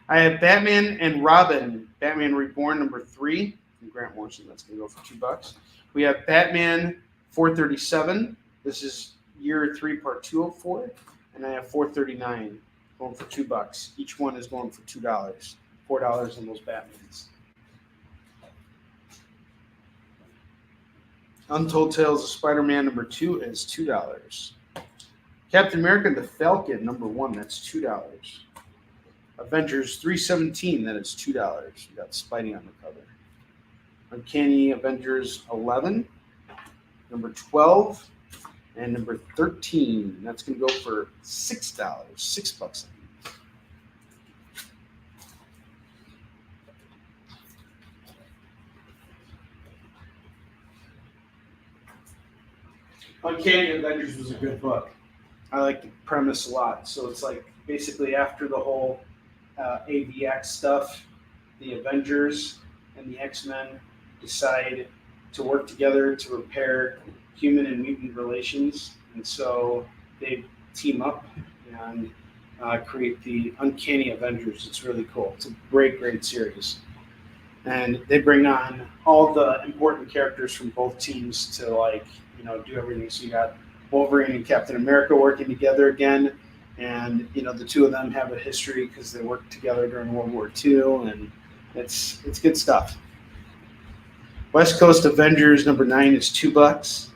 I have Batman and Robin, Batman Reborn #3 from Grant Morrison. That's going to go for $2. We have Batman 437. This is year 3, part 204. And I have 439 going for $2. Each one is going for $2. $4 on those Batmans. Untold Tales of Spider-Man #2 is $2. Captain America the Falcon #1, that's $2. Avengers 317, that is $2. We got Spidey on the cover. Uncanny Avengers 11, #12, and #13. That's going to go for $6. $6. Uncanny Avengers was a good book. I like the premise a lot. So it's like basically after the whole AVX stuff, the Avengers and the X-Men decide to work together to repair human and mutant relations. And so they team up and create the Uncanny Avengers. It's really cool. It's a great, great series. And they bring on all the important characters from both teams to do everything. So you got Wolverine and Captain America working together again. And, the two of them have a history because they worked together during World War II. And it's good stuff. West Coast Avengers #9 is $2.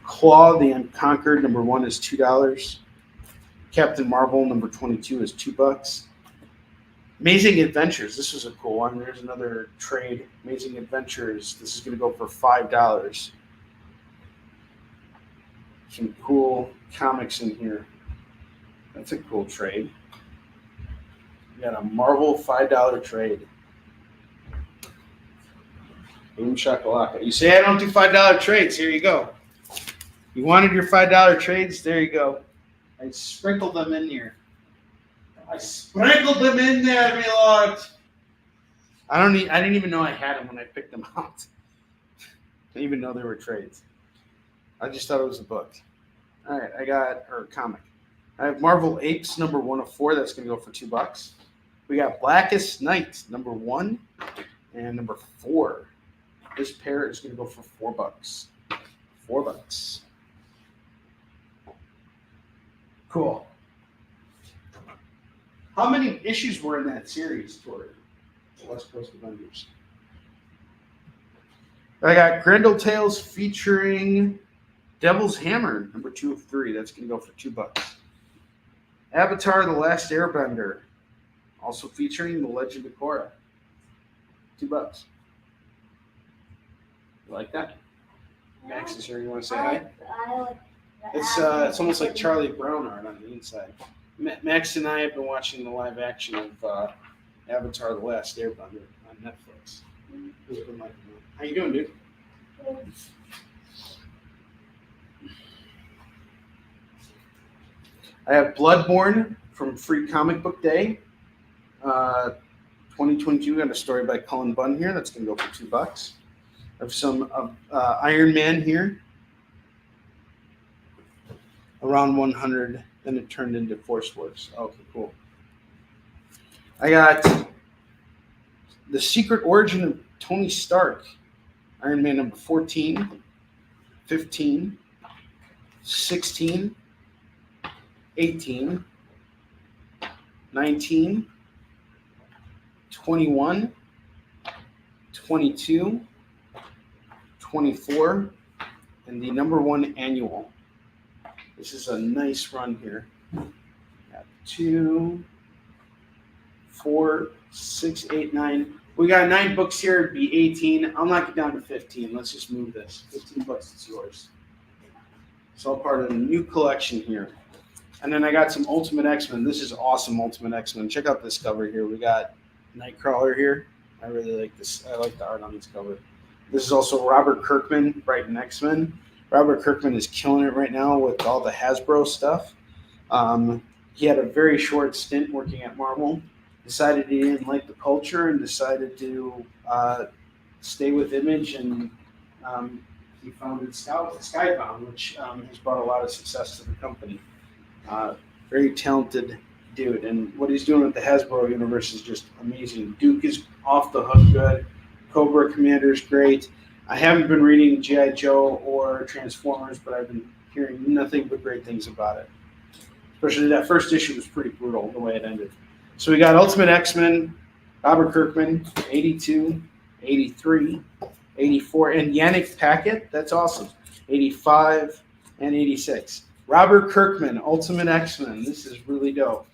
Claw the Unconquered #1 is $2. Captain Marvel #22 is $2. Amazing Adventures. This is a cool one. There's another trade. Amazing Adventures. This is going to go for $5. Some cool comics in here. That's a cool trade. We got a Marvel $5 trade. Boom shakalaka. You say I don't do $5 trades. Here you go. You wanted your $5 trades? There you go. I sprinkled them in here. I sprinkled them in there, my lord. I didn't even know I had them when I picked them out. I didn't even know they were trades. I just thought it was a book. All right, comic. I have Marvel Apes #1 of 4. That's going to go for $2. We got Blackest Night #1 and #4. This pair is going to go for $4. $4. Cool. How many issues were in that series for West Coast Avengers? I got Grendel Tales featuring Devil's Hammer #2 of 3. That's going to go for $2. Avatar: The Last Airbender, also featuring The Legend of Korra. $2. You like that? Max is here. You want to say hi? It's almost like Charlie Brown art on the inside. Max and I have been watching the live action of Avatar: The Last Airbender on Netflix. How you doing, dude? I have Bloodborne from Free Comic Book Day. 2022, got a story by Cullen Bunn here. That's going to go for $2. I have some Iron Man here. Around 100, then it turned into Force Works. Okay, cool. I got The Secret Origin of Tony Stark. Iron Man number 14, 15, 16, 18, 19, 21, 22, 24, and the number 1 annual. This is a nice run here. Got 2, 4, 6, 8, 9. We got 9 books here. It'd be 18. I'll knock it down to 15. Let's just move this. $15, it's yours. It's all part of the new collection here. And then I got some Ultimate X-Men. This is awesome, Ultimate X-Men. Check out this cover here. We got Nightcrawler here. I really like this. I like the art on this cover. This is also Robert Kirkman, writing X-Men. Robert Kirkman is killing it right now with all the Hasbro stuff. He had a very short stint working at Marvel. Decided he didn't like the culture and decided to stay with Image, and he founded Skybound, which has brought a lot of success to the company. Very talented dude, and what he's doing with the Hasbro universe is just amazing. Duke is off the hook good. Cobra Commander is great. I haven't been reading G.I. Joe or Transformers, but I've been hearing nothing but great things about it. Especially that first issue was pretty brutal, the way it ended. So we got Ultimate X-Men, Robert Kirkman, 82, 83, 84, and Yannick Paquette, that's awesome, 85 and 86. Robert Kirkman, Ultimate X-Men, this is really dope.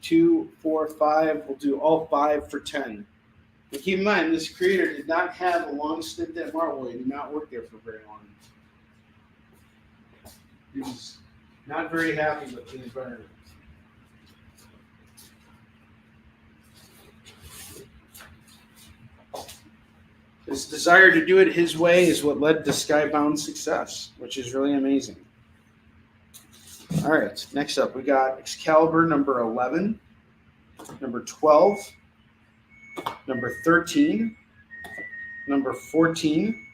2, 4, 5, we'll do all 5 for 10. And keep in mind, this creator did not have a long stint at Marvel. He did not work there for very long. He was not very happy with the environment. His desire to do it his way is what led to Skybound's success, which is really amazing. All right, next up, we got Excalibur number 11, number 12, number 13, number 14,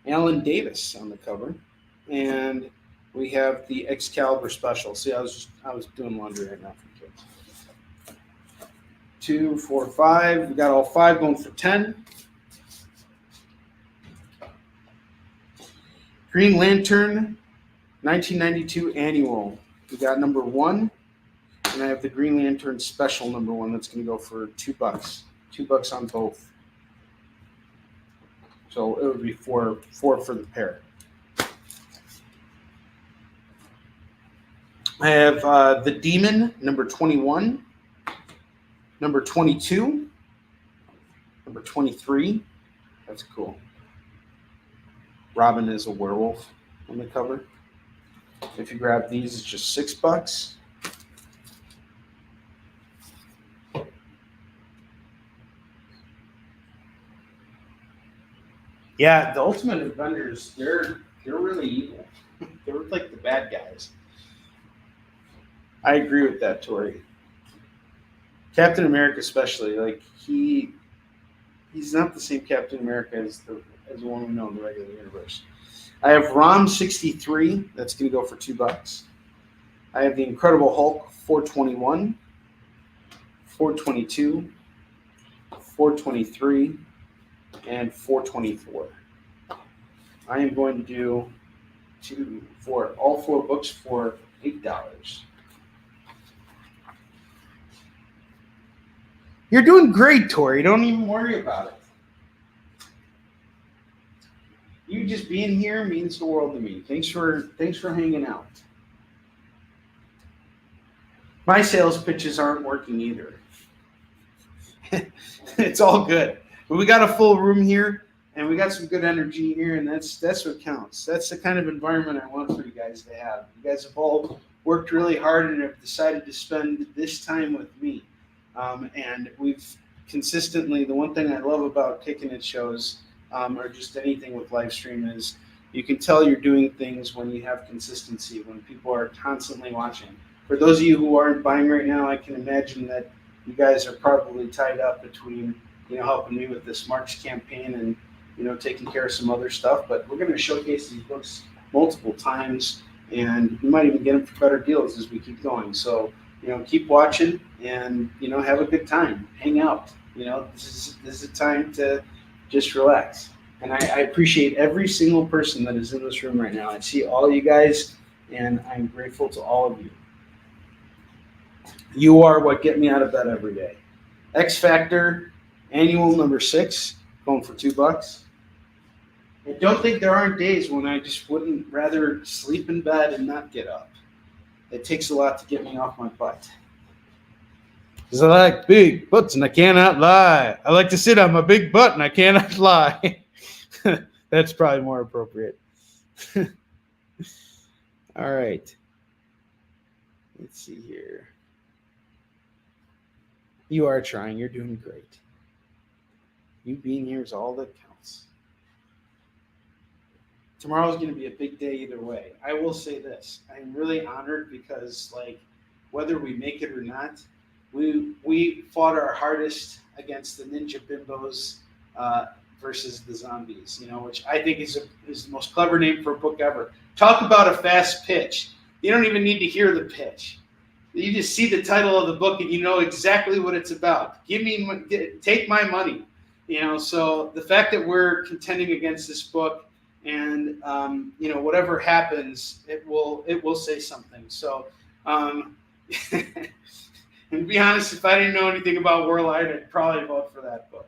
Alan Davis on the cover, and we have the Excalibur special. See, I was doing laundry right now for kids. 2, 4, 5. We got all 5 going for 10. Green Lantern 1992 annual. We got number 1. And I have the Green Lantern special number 1 that's going to go for $2. $2 on both. So it would be four for the pair. I have the Demon, number 21, number 22, number 23. That's cool. Robin is a werewolf on the cover. If you grab these, it's just $6. Yeah, the Ultimate Avengers, they're really evil. They're like the bad guys. I agree with that, Tori. Captain America especially, like he's not the same Captain America as the one we know in the regular universe. I have ROM 63, that's going to go for $2. I have the Incredible Hulk 421, 422, 423, and 424. I am going to do all 4 books for $8. You're doing great, Tori. Don't even worry about it. You just being here means the world to me. Thanks for hanging out. My sales pitches aren't working either. It's all good. But we got a full room here, and we got some good energy here, and that's what counts. That's the kind of environment I want for you guys to have. You guys have all worked really hard and have decided to spend this time with me. And we've consistently, the one thing I love about Kickin' shows, or just anything with live stream, is You can tell you're doing things when you have consistency, when people are constantly watching. For those of you who aren't buying right now, I can imagine that you guys are probably tied up between, helping me with this March campaign and, taking care of some other stuff. But we're going to showcase these books multiple times, and you might even get them for better deals as we keep going. So, keep watching and, have a good time. Hang out. This is a time to just relax. And I appreciate every single person that is in this room right now. I see all you guys, and I'm grateful to all of you. You are what get me out of bed every day. X Factor Annual number 6, going for $2. And don't think there aren't days when I just wouldn't rather sleep in bed and not get up. It takes a lot to get me off my butt. Because I like big butts and I cannot lie. I like to sit on my big butt and I cannot lie. That's probably more appropriate. All right. Let's see here. You are trying. You're doing great. You being here is all that counts. Tomorrow's going to be a big day either way. I will say this. I'm really honored because, whether we make it or not, we fought our hardest against the ninja bimbos versus the zombies, which I think is the most clever name for a book ever. Talk about a fast pitch. You don't even need to hear the pitch. You just see the title of the book and you know exactly what it's about. Take my money. So the fact that we're contending against this book and, whatever happens, it will say something. So, and to be honest, if I didn't know anything about Warlight, I'd probably vote for that book.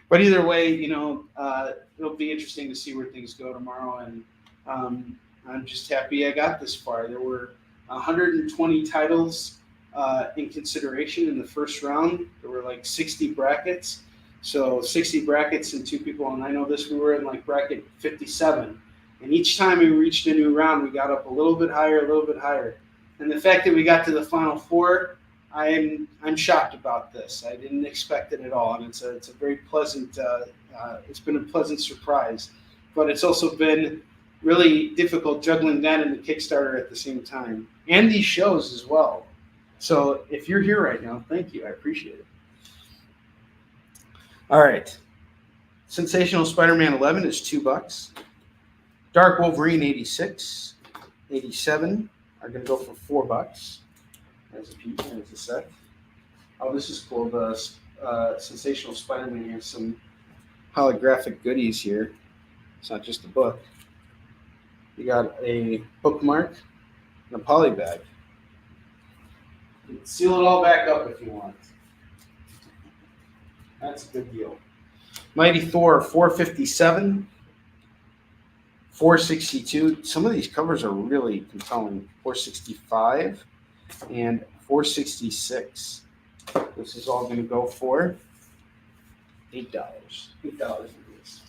But either way, it'll be interesting to see where things go tomorrow. And I'm just happy I got this far. There were 120 titles in consideration in the first round. There were 60 brackets. So 60 brackets and 2 people. And I know we were in bracket 57. And each time we reached a new round, we got up a little bit higher, a little bit higher. And the fact that we got to the final 4, I'm shocked about this. I didn't expect it at all, and it's a very pleasant. It's been a pleasant surprise, but it's also been really difficult juggling that and the Kickstarter at the same time, and these shows as well. So if you're here right now, thank you. I appreciate it. All right, Sensational Spider-Man 11 is $2. Dark Wolverine 86, 87 are going to go for $4. There's a piece, there's a set. Oh, this is cool. The Sensational Spider-Man has some holographic goodies here. It's not just a book. You got a bookmark and a poly bag. You can seal it all back up if you want. That's a good deal. Mighty Thor 457. 462. Some of these covers are really compelling. 465 and 466. This is all going to go for $8. $8 for this.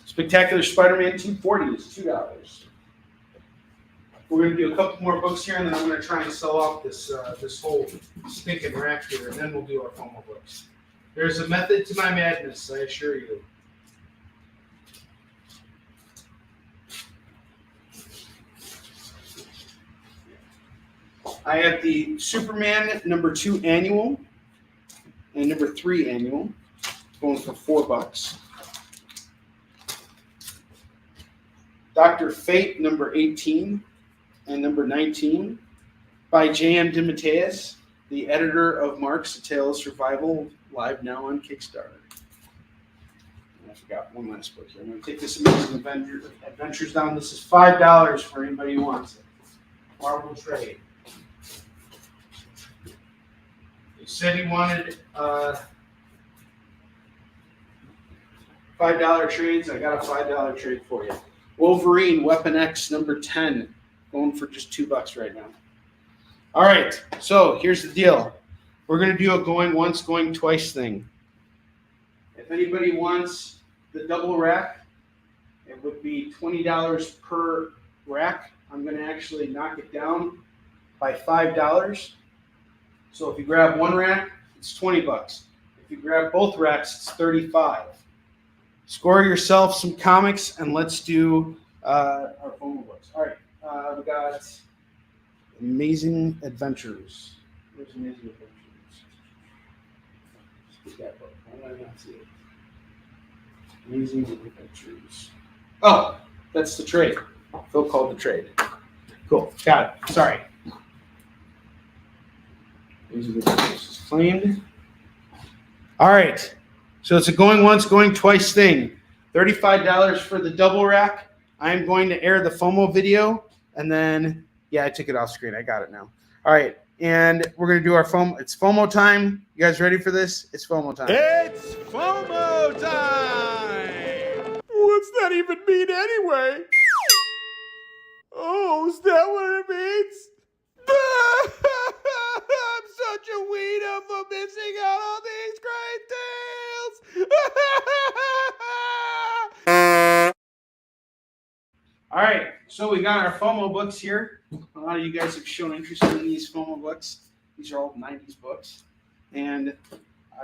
Spectacular Spider-Man 240 is $2. We're going to do a couple more books here, and then I'm going to try and sell off this whole stinking rack here, and then we'll do our FOMO books. There's a method to my madness, I assure you. I have the Superman number 2 annual and number 3 annual going for $4. Dr. Fate number 18 and number 19 by J.M. DeMatteis, the editor of Mark's A Tale of Survival, live now on Kickstarter. And I forgot one last book here. I'm going to take this Amazing Adventures down. This is $5 for anybody who wants it. Marvel trade. He said he wanted $5 trades. I got a $5 trade for you. Wolverine Weapon X number 10, going for just $2 right now. All right, so here's the deal. We're going to do a going once, going twice thing. If anybody wants the double rack, it would be $20 per rack. I'm going to actually knock it down by $5. So if you grab one rack, it's $20. you grab both racks, it's $35. Score yourself some comics, and let's do our FOMO books. All right, we got Amazing Adventures. Where's Amazing Adventures? Who's that book? Why did I not see it? Amazing Adventures. Oh, that's the trade. Phil called the trade. Cool, got it. Sorry. Amazing Adventures is claimed. All right. So it's a going once, going twice thing. $35 for the double rack. I'm going to air the FOMO video, and then, yeah, I took it off screen. I got it now. All right, and we're going to do our FOMO. It's FOMO time. You guys ready for this? It's FOMO time.
It's FOMO time! What's that even mean anyway? Oh, is that what it means? I'm such a weirdo for missing out on these great deals!
All right, so we got our FOMO books here. A lot of you guys have shown interest in these FOMO books. These are all 90s books, and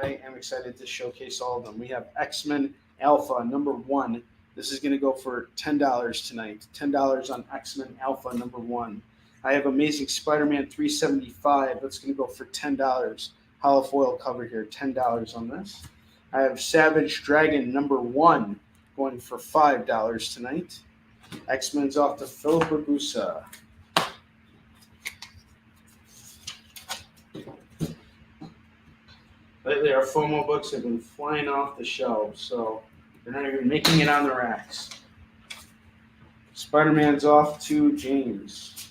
I am excited to showcase all of them. We have X-Men Alpha #1. This is going to go for $10 tonight. $10 on X-Men Alpha #1. I have Amazing Spider-Man 375. That's going to go for $10. Hollow foil cover here, $10 on this. I have Savage Dragon #1 going for $5 tonight. X-Men's off to Philip Ragusa. Lately, our FOMO books have been flying off the shelves, so they're not even making it on the racks. Spider-Man's off to James.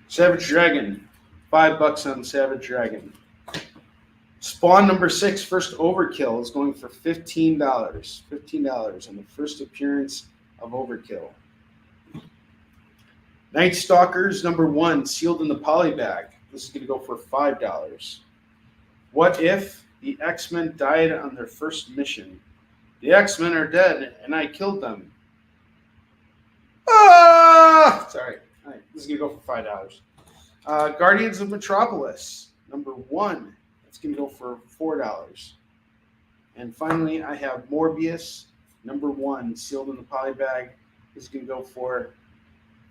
Savage Dragon, $5 on Savage Dragon. Spawn #6, First Overkill, is going for $15. $15 on the first appearance of Overkill. Night Stalkers #1, sealed in the poly bag. This is going to go for $5. What if the X-Men died on their first mission? The X-Men are dead, and I killed them. Ah! Sorry. All right, this is going to go for $5. Guardians of Metropolis #1. It's going to go for $4. And finally, I have Morbius #1, sealed in the poly bag. This is going to go for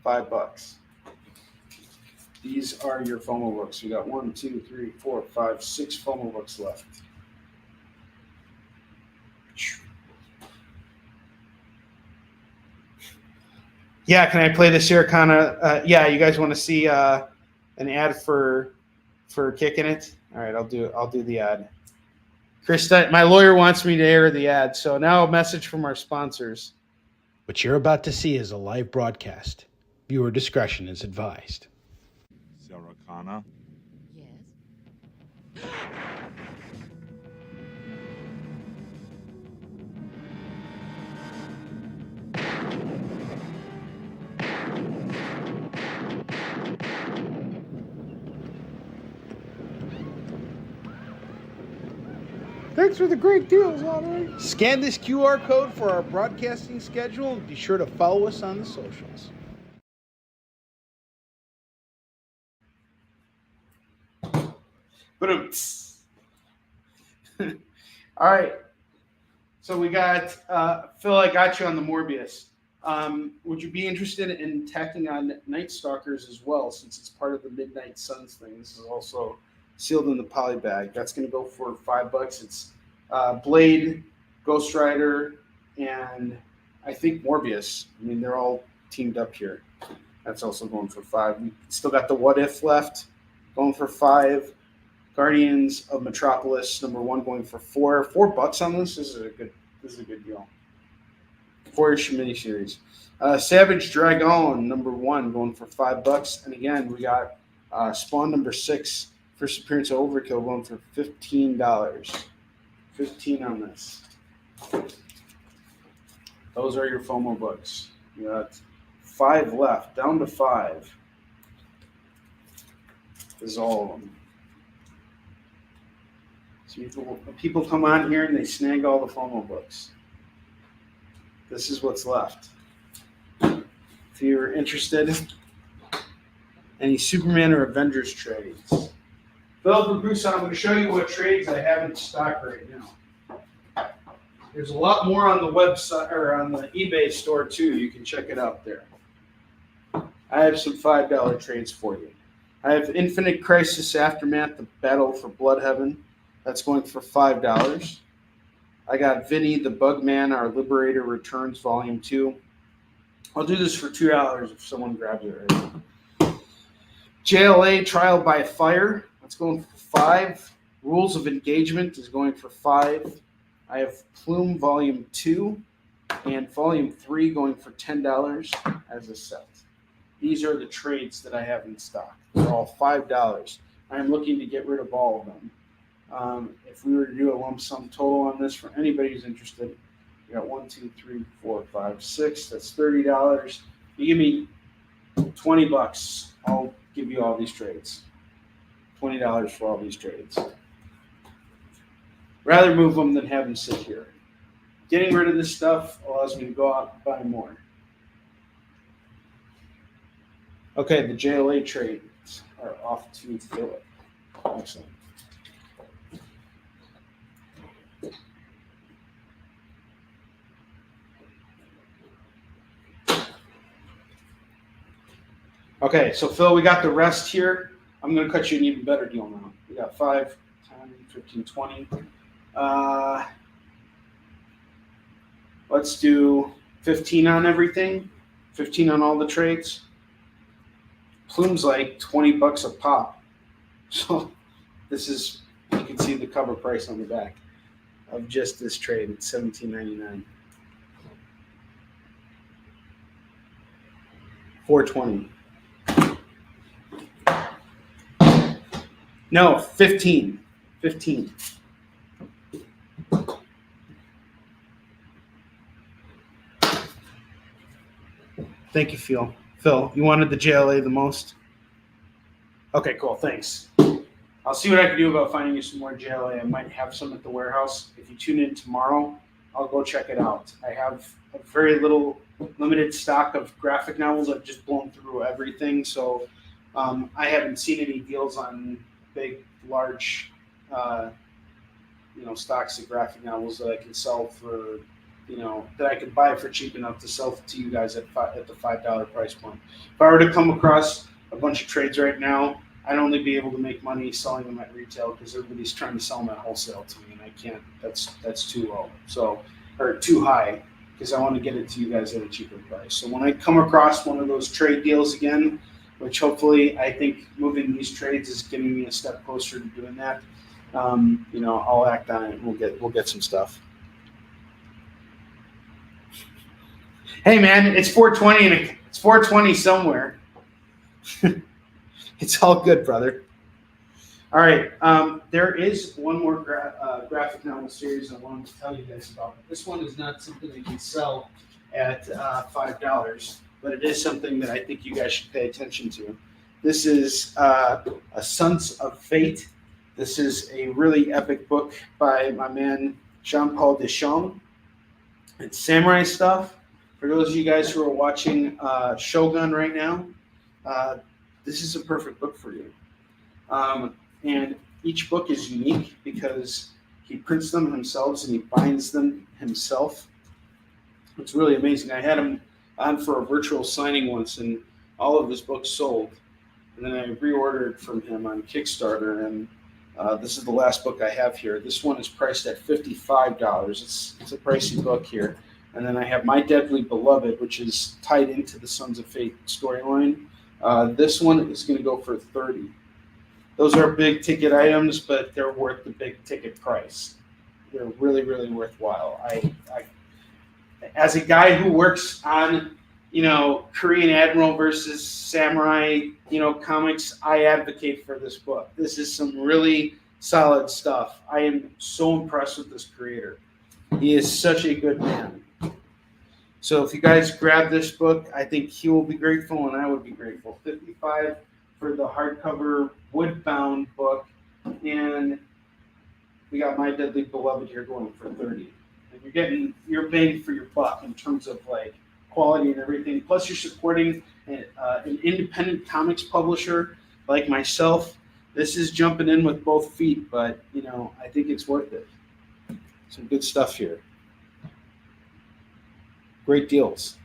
$5. These are your FOMO books. We got 1, 2, 3, 4, 5, 6 FOMO books left. Yeah, can I play this here? Kind of. Yeah, you guys want to see an ad for Kickin It? All right, I'll do the ad. Chris, my lawyer wants me to air the ad. So now a message from our sponsors.
What you're about to see is a live broadcast. Viewer discretion is advised.
Sarah Connor?
Yes.
Thanks for the great deals, Onrie. Scan this QR code for our broadcasting schedule and be sure to follow us on the socials.
All right. So we got Phil. I got you on the Morbius. Would you be interested in tacking on Night Stalkers as well, since it's part of the Midnight Suns thing? This is also sealed in the poly bag. That's going to go for $5. It's Blade, Ghost Rider, and I think Morbius. I mean, they're all teamed up here. That's also going for $5. We still got the What If left, going for $5. Guardians of Metropolis #1 going for $4. $4 on this. This is a good deal. 4-issue miniseries. Savage Dragon #1 going for $5. And again, we got Spawn #6, first appearance of Overkill, going for $15. $15 on this. Those are your FOMO books. You got 5 left, down to 5. This is all of them. So people come on here and they snag all the FOMO books. This is what's left. If you're interested any Superman or Avengers trades. Philip and Bruce, I'm going to show you what trades I have in stock right now. There's a lot more on the website or on the eBay store too. You can check it out there. I have some $5 trades for you. I have Infinite Crisis Aftermath, the Battle for Bloodheaven. That's going for $5. I got Vinny the Bugman, Our Liberator Returns, Volume 2. I'll do this for $2 if someone grabs it right now. JLA Trial by Fire. That's going for $5. Rules of Engagement is going for $5. I have Plume Volume 2 and Volume 3 going for $10 as a set. These are the trades that I have in stock. They're all $5. I'm looking to get rid of all of them. If we were to do a lump sum total on this for anybody who's interested, you got 1, 2, 3, 4, 5, 6. That's $30. You give me $20, I'll give you all these trades. $20 for all these trades. Rather move them than have them sit here. Getting rid of this stuff allows me to go out and buy more. Okay, the JLA trades are off to Philip. Excellent. Okay, so Phil, we got the rest here. I'm going to cut you an even better deal now. We got 5, 10, 15, 20. Let's do 15 on everything. 15 on all the trades. Plume's like $20 a pop. So this is, you can see the cover price on the back of just this trade. It's $17.99. $4.20. No, 15. 15. Thank you, Phil. Phil, you wanted the JLA the most? Okay, cool. Thanks. I'll see what I can do about finding you some more JLA. I might have some at the warehouse. If you tune in tomorrow, I'll go check it out. I have a very limited stock of graphic novels. I've just blown through everything, so I haven't seen any deals on big, large, stocks of graphic novels that I can sell for, that I could buy for cheap enough to sell to you guys at the $5 price point. If I were to come across a bunch of trades right now, I'd only be able to make money selling them at retail because everybody's trying to sell them at wholesale to me, and I can't. That's too low. Or too high, because I want to get it to you guys at a cheaper price. So when I come across one of those trade deals again, which hopefully I think moving these trades is getting me a step closer to doing that, I'll act on it and we'll get some stuff. Hey man, it's 420 and it's 420 somewhere. It's all good, brother. All right, there is one more graphic novel series I wanted to tell you guys about. This one is not something that you can sell at $5, but it is something that I think you guys should pay attention to. This is A Sons of Fate. This is a really epic book by my man Jean-Paul Deschamps. It's samurai stuff. For those of you guys who are watching Shogun right now, this is a perfect book for you. And each book is unique because he prints them himself and he binds them himself. It's really amazing. I had him on for a virtual signing once, and all of his books sold. And then I reordered from him on Kickstarter, and this is the last book I have here. This one is priced at $55. It's a pricey book here. And then I have My Deadly Beloved, which is tied into the Sons of Fate storyline. This one is going to go for $30. Those are big ticket items, but they're worth the big ticket price. They're really, really worthwhile. I as a guy who works on, Korean Admiral versus Samurai, comics, I advocate for this book. This is some really solid stuff. I am so impressed with this creator. He is such a good man. So if you guys grab this book, I think he will be grateful and I would be grateful. $55 for the hardcover wood-bound book, and we got My Deadly Beloved here going for $30. And you're getting your bang for your buck in terms of like quality and everything. Plus you're supporting an independent comics publisher like myself, this is jumping in with both feet, but I think it's worth it. Some good stuff here. Great deals.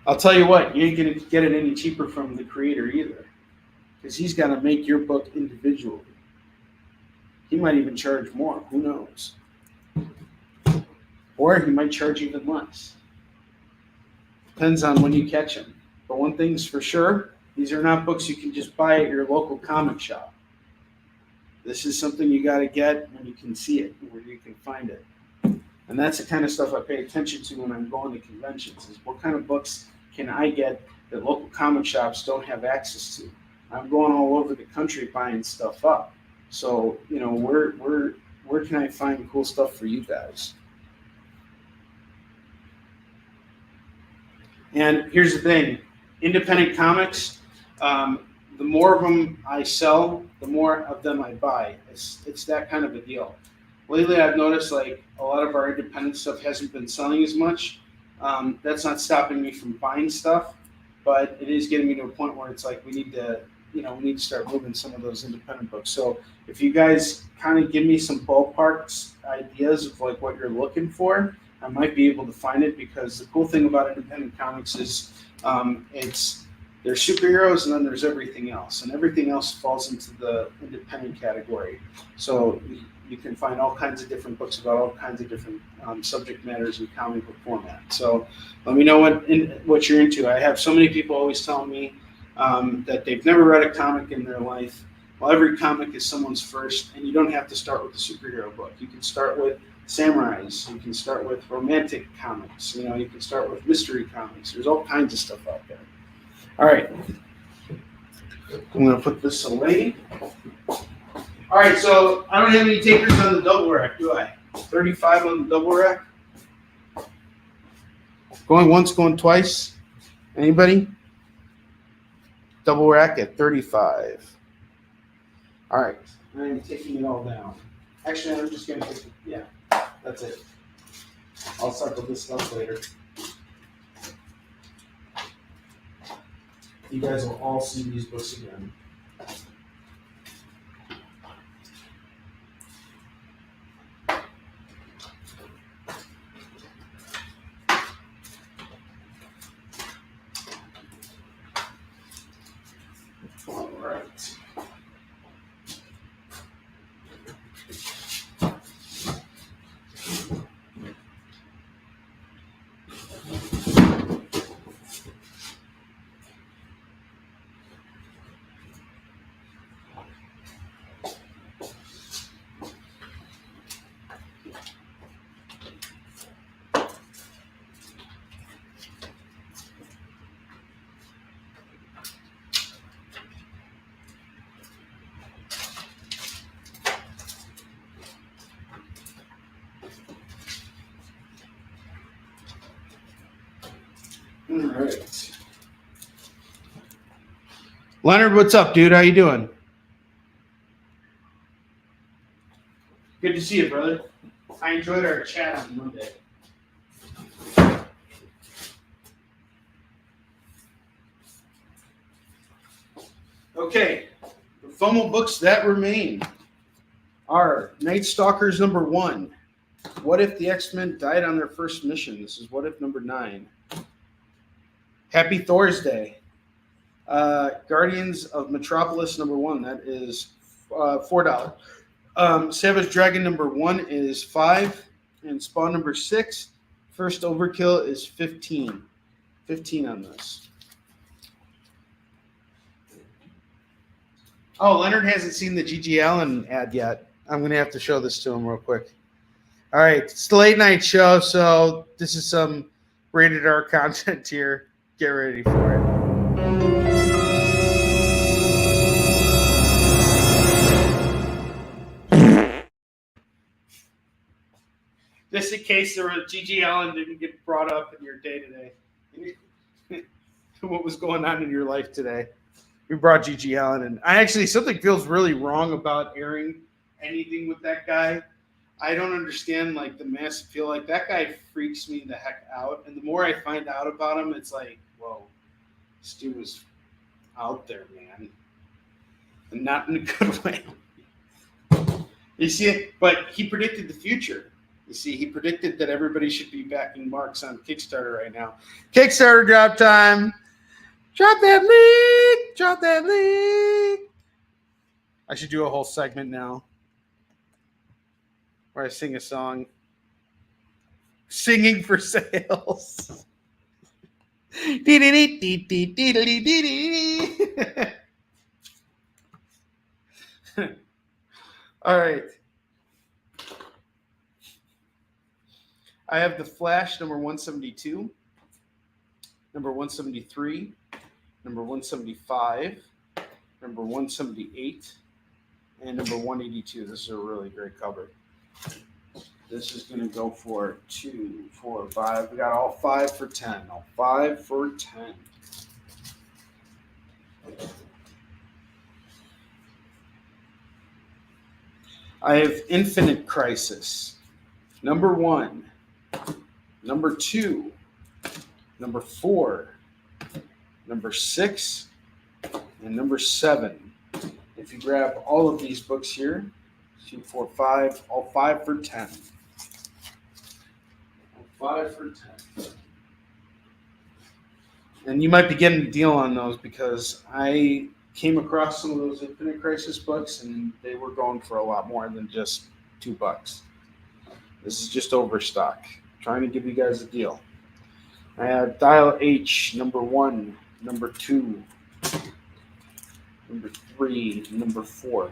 I'll tell you what, you ain't gonna get it any cheaper from the creator either, because he's got to make your book individually. He might even charge more. Who knows? Or he might charge even less. Depends on when you catch him. But one thing's for sure, these are not books you can just buy at your local comic shop. This is something you got to get when you can see it, where you can find it. And that's the kind of stuff I pay attention to when I'm going to conventions, is what kind of books can I get that local comic shops don't have access to. I'm going all over the country buying stuff up. So, where can I find cool stuff for you guys? And here's the thing, independent comics, the more of them I sell, the more of them I buy. It's that kind of a deal. Lately, I've noticed like a lot of our independent stuff hasn't been selling as much. That's not stopping me from buying stuff, but it is getting me to a point where it's like we need to start moving some of those independent books. So if you guys kind of give me some ballpark ideas of like what you're looking for, I might be able to find it, because the cool thing about independent comics is there's superheroes and then there's everything else, and everything else falls into the independent category. So you can find all kinds of different books about all kinds of different subject matters in comic book format. So let me know what you're into. I have so many people always telling me that they've never read a comic in their life. Well, every comic is someone's first, and you don't have to start with a superhero book. You can start with samurais. You can start with romantic comics. You can start with mystery comics. There's all kinds of stuff out there. All right. I'm going to put this away. All right, so I don't have any takers on the double rack, do I? 35 on the double rack. Going once, going twice. Anybody? Double rack at 35. All right, I'm taking it all down. Actually, I'm just going to take it. Yeah, that's it. I'll circle this stuff later. You guys will all see these books again. All right. All right. Leonard, what's up, dude? How you doing? Good to see you, brother. I enjoyed our chat on Monday. Okay, the FOMO books that remain are Night Stalkers #1. What if the X-Men died on their first mission? This is What If #9. Happy Thursday. Guardians of Metropolis #1. That is $4. Savage Dragon #1 is $5. And Spawn #6. First Overkill is 15. 15 on this. Oh, Leonard hasn't seen the G.G. Allen ad yet. I'm going to have to show this to him real quick. All right, it's the late night show, so this is some rated R content here. Get ready for it. Just in case G.G. Allen didn't get brought up in your day today. What was going on in your life today? We brought G.G. Allen in. Something feels really wrong about airing anything with that guy. I don't understand like the mass appeal. Like that guy freaks me the heck out. And the more I find out about him, it's like, whoa, this dude was out there, man. And not in a good way. You see it? But he predicted the future. You see, he predicted that everybody should be backing Marx on Kickstarter right now. Kickstarter drop time. Drop that link. Drop that link. I should do a whole segment now where I sing a song. Singing for sales. All right. I have the Flash number 172, number 173, number 175, number 178, and number 182. This is a really great cover. This is going to go for 2, 4, 5. We got all 5 for 10. All 5 for 10. I have Infinite Crisis. Number 1. Number 2. Number 4. Number 6. And number 7. If you grab all of these books here, 2, 4, 5, all 5 for 10. All 5 for 10. And you might be getting a deal on those because I came across some of those Infinite Crisis books and they were going for a lot more than just $2. This is just overstock. I'm trying to give you guys a deal. I have Dial H, number 1, number 2, number 3, number 4.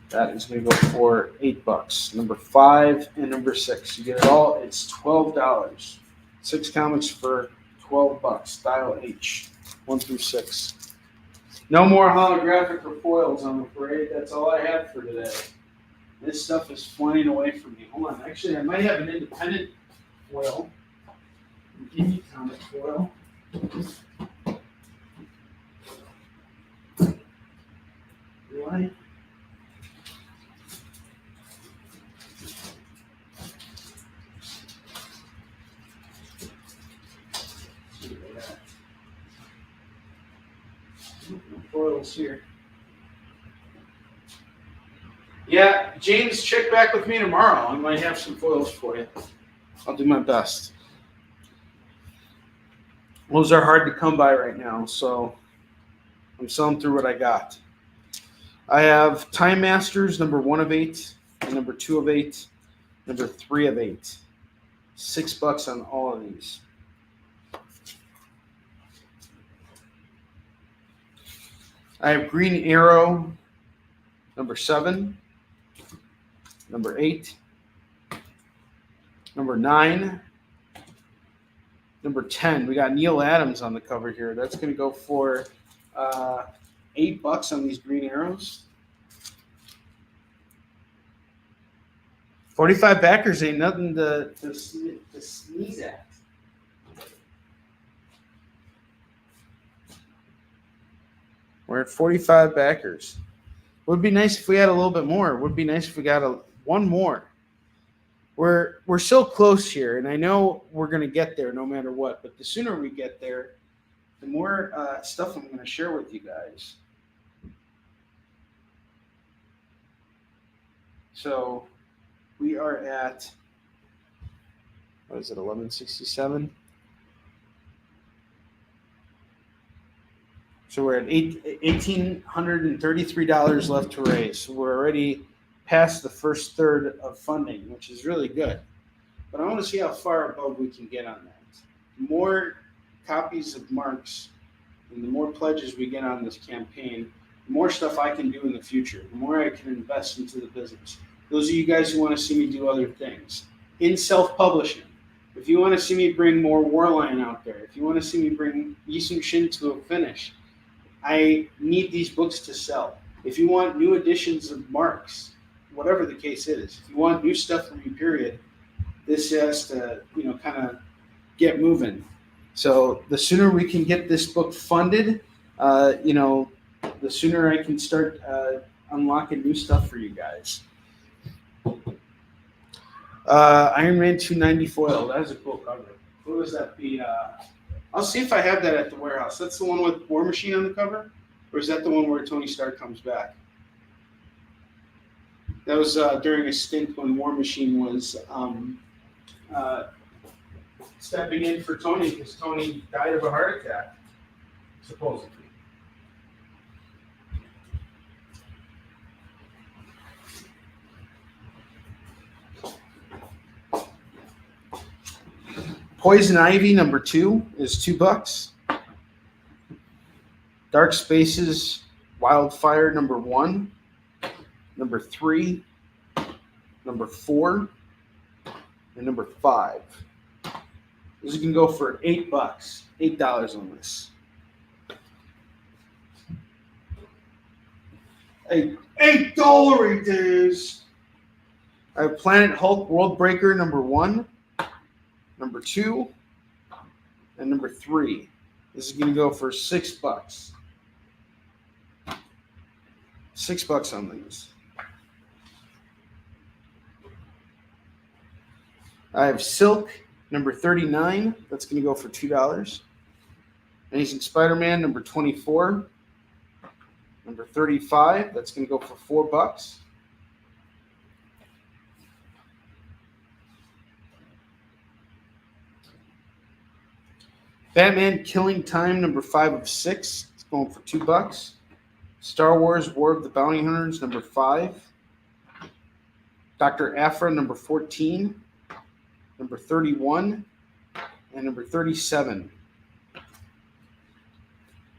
That is going to go for $8. Number 5 and number 6. You get it all. It's $12. 6 comics for $12. Dial H, 1 through 6. No more holographic or foils, I'm afraid. That's all I have for today. This stuff is flying away from me. Hold on. Actually, I might have an independent foil. Indie comic foil. Really? Foils here. Yeah, James, check back with me tomorrow. I might have some foils for you. I'll do my best. Those are hard to come by right now, so I'm selling through what I got. I have Time Masters, number 1 of 8, and number 2 of 8, number 3 of 8. $6 on all of these. I have Green Arrow, number 7, number 8, number 9, number 10. We got Neil Adams on the cover here. That's going to go for $8 on these Green Arrows. 45 backers ain't nothing to sneeze at. We're at 45 backers. Would be nice if we had a little bit more. Would be nice if we got one more. We're so close here, and I know we're going to get there no matter what. But the sooner we get there, the more stuff I'm going to share with you guys. So we are at, what is it, 1167? So we're at $1,833 left to raise. So we're already past the first third of funding, which is really good. But I want to see how far above we can get on that. The more copies of Marx and the more pledges we get on this campaign, the more stuff I can do in the future, the more I can invest into the business. Those of you guys who want to see me do other things in self-publishing, if you want to see me bring more Warline out there, if you want to see me bring Yisung Shin to a finish, I need these books to sell. If you want new editions of Marx, whatever the case is, if you want new stuff from me, period, this has to, kind of get moving. So the sooner we can get this book funded, the sooner I can start unlocking new stuff for you guys. Iron Man 290 foil. That is a cool cover. What was that? I'll see if I have that at the warehouse. That's the one with War Machine on the cover? Or is that the one where Tony Stark comes back? That was during a stint when War Machine was stepping in for Tony because Tony died of a heart attack, supposedly. Poison Ivy number 2 is $2. Dark Spaces Wildfire number 1, number 3, number 4, and number 5. This can go for $8. $8 on this. $8 days. I have Planet Hulk World Breaker number 1, number 2, and number 3. This is going to go for $6. $6 on these. I have Silk number 39. That's going to go for $2. Amazing Spider-Man number 24. Number 35. That's going to go for $4. Batman Killing Time number 5 of 6. It's going for $2. Star Wars War of the Bounty Hunters number 5. Dr. Aphra number 14. Number 31, and number 37.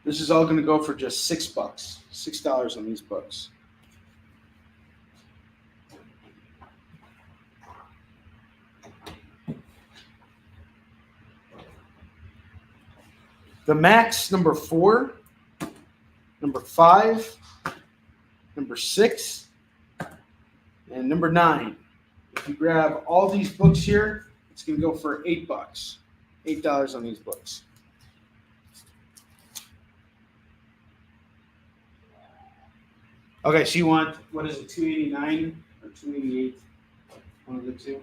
This is all going to go for just $6. $6 on these books. The Max number 4, number 5, number 6, and number 9. If you grab all these books here, it's going to go for $8. $8 on these books. Okay, so you want, what is it, $289 or $288? One of the two.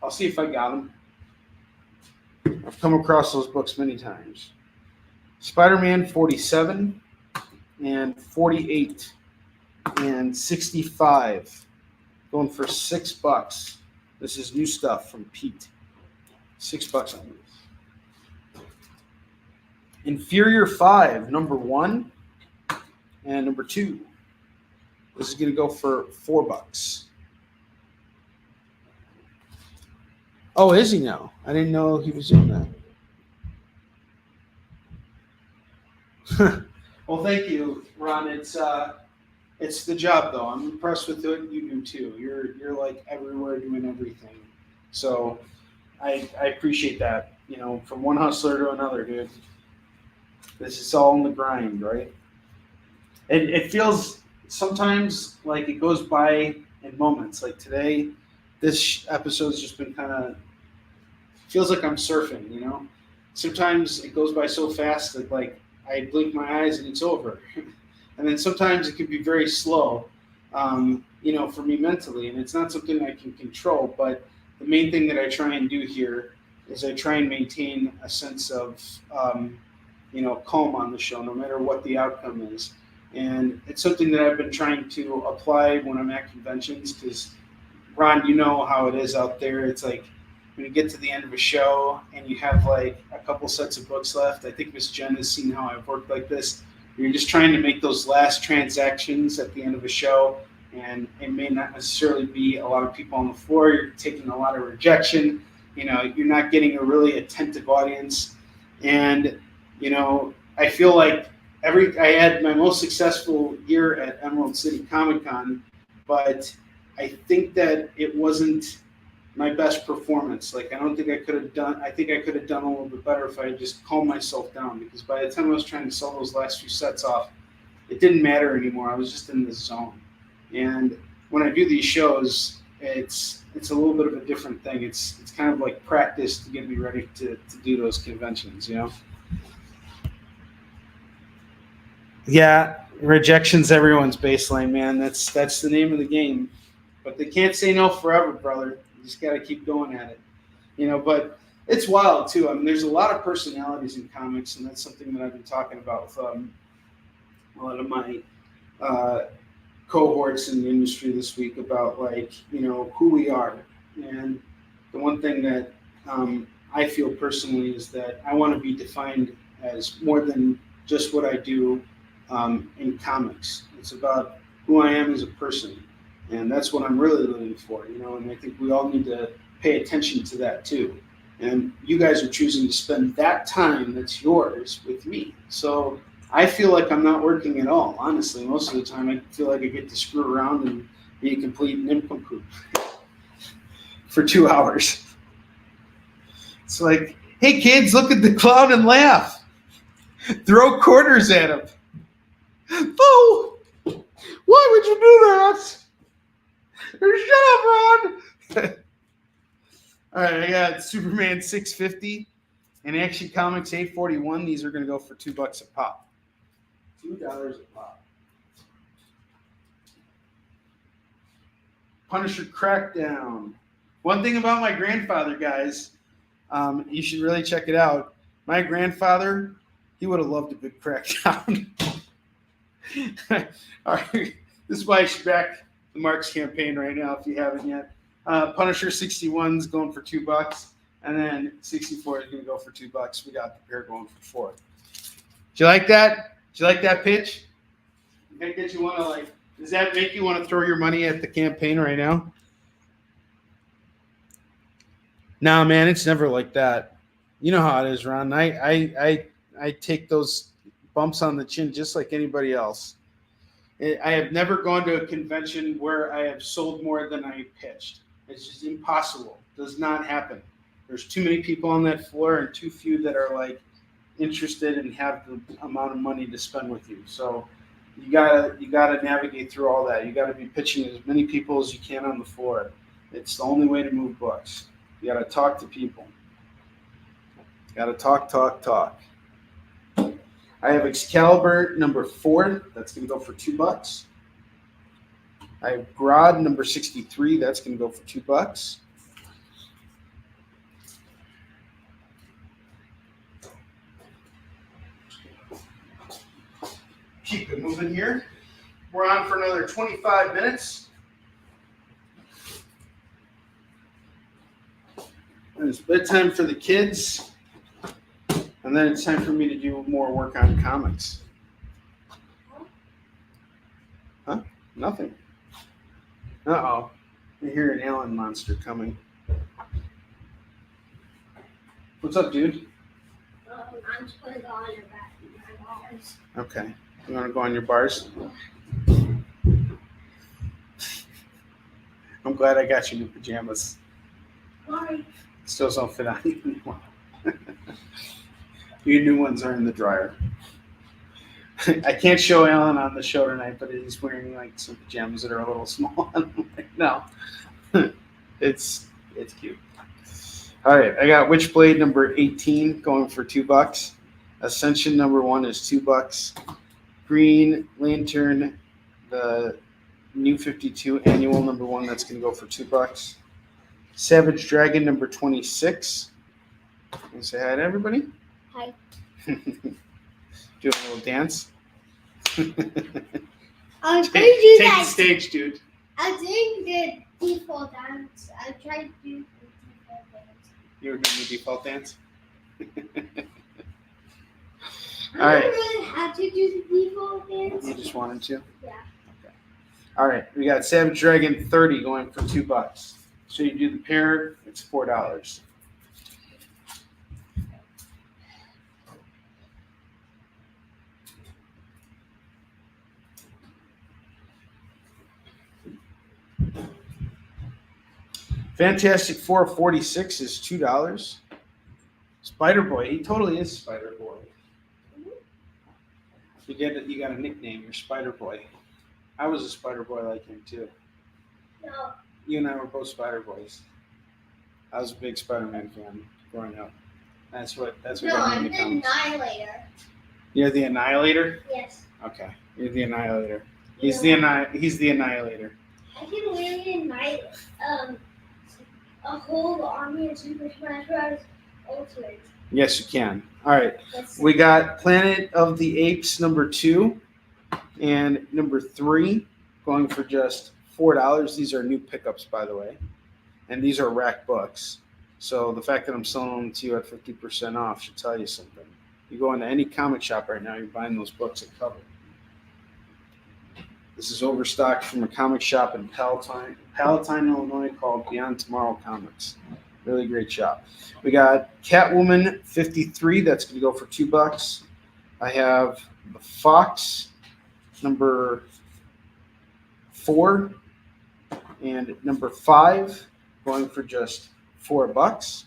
I'll see if I got them. I've come across those books many times. Spider-Man 47 and 48 and 65. Going for $6. This is new stuff from Pete. $6 on this. Inferior 5, number 1 and number 2. This is going to go for $4. Oh, is he now? I didn't know he was doing that. Well, thank you, Ron. It's the job, though. I'm impressed with what you do too. You're like everywhere doing everything. So I appreciate that. You know, from one hustler to another, dude. This is all in the grind, right? It feels sometimes like it goes by in moments. Like today, this episode's just been kind of feels like I'm surfing. You know, sometimes it goes by so fast that like I blink my eyes and it's over. And then sometimes it can be very slow, you know, for me mentally. And it's not something I can control. But the main thing that I try and do here is I try and maintain a sense of, you know, calm on the show, no matter what the outcome is. And it's something that I've been trying to apply when I'm at conventions because, Ron, you know how it is out there. It's like when you get to the end of a show and you have like a couple sets of books left. I think Miss Jen has seen how I've worked like this. You're just trying to make those last transactions at the end of a show, and it may not necessarily be a lot of people on the floor. You're taking a lot of rejection. You know, you're not getting a really attentive audience. And, you know, I feel like I had my most successful year at Emerald City Comic Con, but I think that it wasn't my best performance. Like, I think I could have done a little bit better if I had just calmed myself down, because by the time I was trying to sell those last few sets off, it didn't matter anymore. I was just in this zone. And when I do these shows, it's a little bit of a different thing. It's kind of like practice to get me ready to do those conventions, you know? Yeah, rejection's everyone's baseline, man. That's the name of the game. But they can't say no forever, brother. just got to keep going at it, But it's wild too. I mean, there's a lot of personalities in comics, and that's something that I've been talking about with a lot of my cohorts in the industry this week about who we are. And the one thing that I feel personally is that I want to be defined as more than just what I do in comics. It's about who I am as a person, and that's what I'm really living for, And I think we all need to pay attention to that too. And you guys are choosing to spend that time that's yours with me. So I feel like I'm not working at all. Honestly, most of the time I feel like I get to screw around and be a complete nincompoop for 2 hours. It's like, hey kids, look at the clown and laugh. Throw quarters at him. Oh, why would you do that? Shut up, Ron. All right, I got Superman 650 and Action Comics 841. These are going to go for $2 a pop. $2 a pop. Punisher Crackdown. One thing about my grandfather, guys, you should really check it out. My grandfather, he would have loved a good crackdown. All right, this is why you should back the Marks campaign right now if you haven't yet. Punisher 61 is going for $2, and then 64 is going to go for $2. We got the pair going for $4. Did you like that? Did you like that pitch? You think that you want to does that make you want to throw your money at the campaign right now? No, man, it's never like that. You know how it is, Ron. I take those bumps on the chin just like anybody else. I have never gone to a convention where I have sold more than I pitched. It's just impossible. It does not happen. There's too many people on that floor and too few that are interested and have the amount of money to spend with you. So you gotta navigate through all that. You gotta be pitching as many people as you can on the floor. It's the only way to move books. You gotta talk to people. You gotta talk. I have Excalibur number 4. That's going to go for $2. I have Grodd number 63. That's going to go for $2. Keep it moving here. We're on for another 25 minutes. And it's bedtime for the kids. And then it's time for me to do more work on comics. Huh? Nothing. Uh-oh. I hear an alien monster coming. What's up, dude?
I'm just going to go on your back. Bars.
Okay. You want to go on your bars? I'm glad I got you new pajamas.
Sorry.
Still don't fit on you anymore. Your new ones are in the dryer. I can't show Alan on the show tonight, but he's wearing some pajamas that are a little small on him right now. It's cute. All right, I got Witchblade number 18 going for $2. Ascension number 1 is $2. Green Lantern, the New 52 annual number 1, that's going to go for $2. Savage Dragon number 26. Can you say hi to everybody?
Hi.
Doing a little dance.
I was
Take
going to do
the
that.
stage, dude.
I was doing the default dance. I tried to do the default dance.
You were doing the default dance?
I
All right.
don't really have to do the default dance.
You just wanted to?
Yeah.
Okay. All right. We got Savage Dragon 30 going for $2. So you do the pair, it's $4. Fantastic Four 46 is $2. Spider-Boy, he totally is Spider-Boy. You got a nickname, you're Spider-Boy. I was a Spider-Boy like him too.
No.
You and I were both Spider-Boys. I was a big Spider-Man fan growing up. That's what
No,
got
I'm
me
the
into comics.
Annihilator.
You're the Annihilator?
Yes.
Okay. You're the Annihilator. He's the Annihilator.
I can really annihilate a whole army of Super Smash Bros. Ultimate.
Yes, you can. All right.
That's
We got Planet of the Apes number 2 and number 3 going for just $4. These are new pickups, by the way. And these are rack books. So the fact that I'm selling them to you at 50% off should tell you something. You go into any comic shop right now, you're buying those books at cover. This is overstocked from a comic shop in Palatine, Illinois called Beyond Tomorrow Comics. Really great shop. We got Catwoman 53. That's going to go for $2. I have the Fox number 4 and number 5 going for just $4.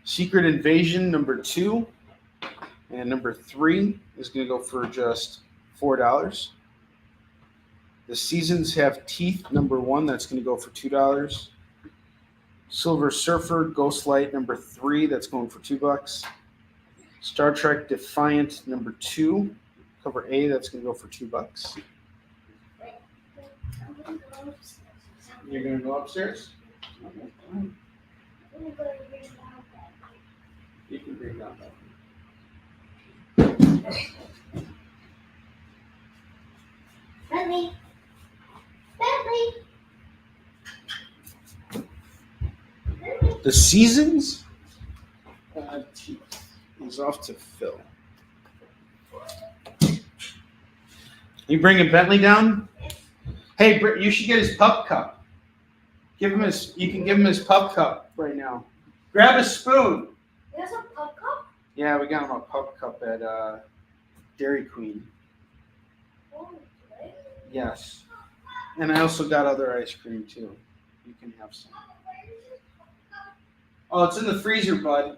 Secret Invasion number 2 and number 3 is going to go for just $4. The Seasons Have Teeth number 1, that's going to go for $2. Silver Surfer Ghostlight number 3, that's going for $2. Star Trek Defiant number 2, cover A, that's going to go for $2. You're going to go upstairs? Okay, fine. You can bring that up.
Bentley.
The Seasons is off to Phil. You bringing Bentley down? Hey, you should get his pup cup. You can give him his pup cup right now. Grab a spoon.
There's a pup cup?
Yeah, we got him a pup cup at Dairy Queen.
Oh, really?
Yes. And I also got other ice cream too. You can have some. Oh, it's in the freezer, bud.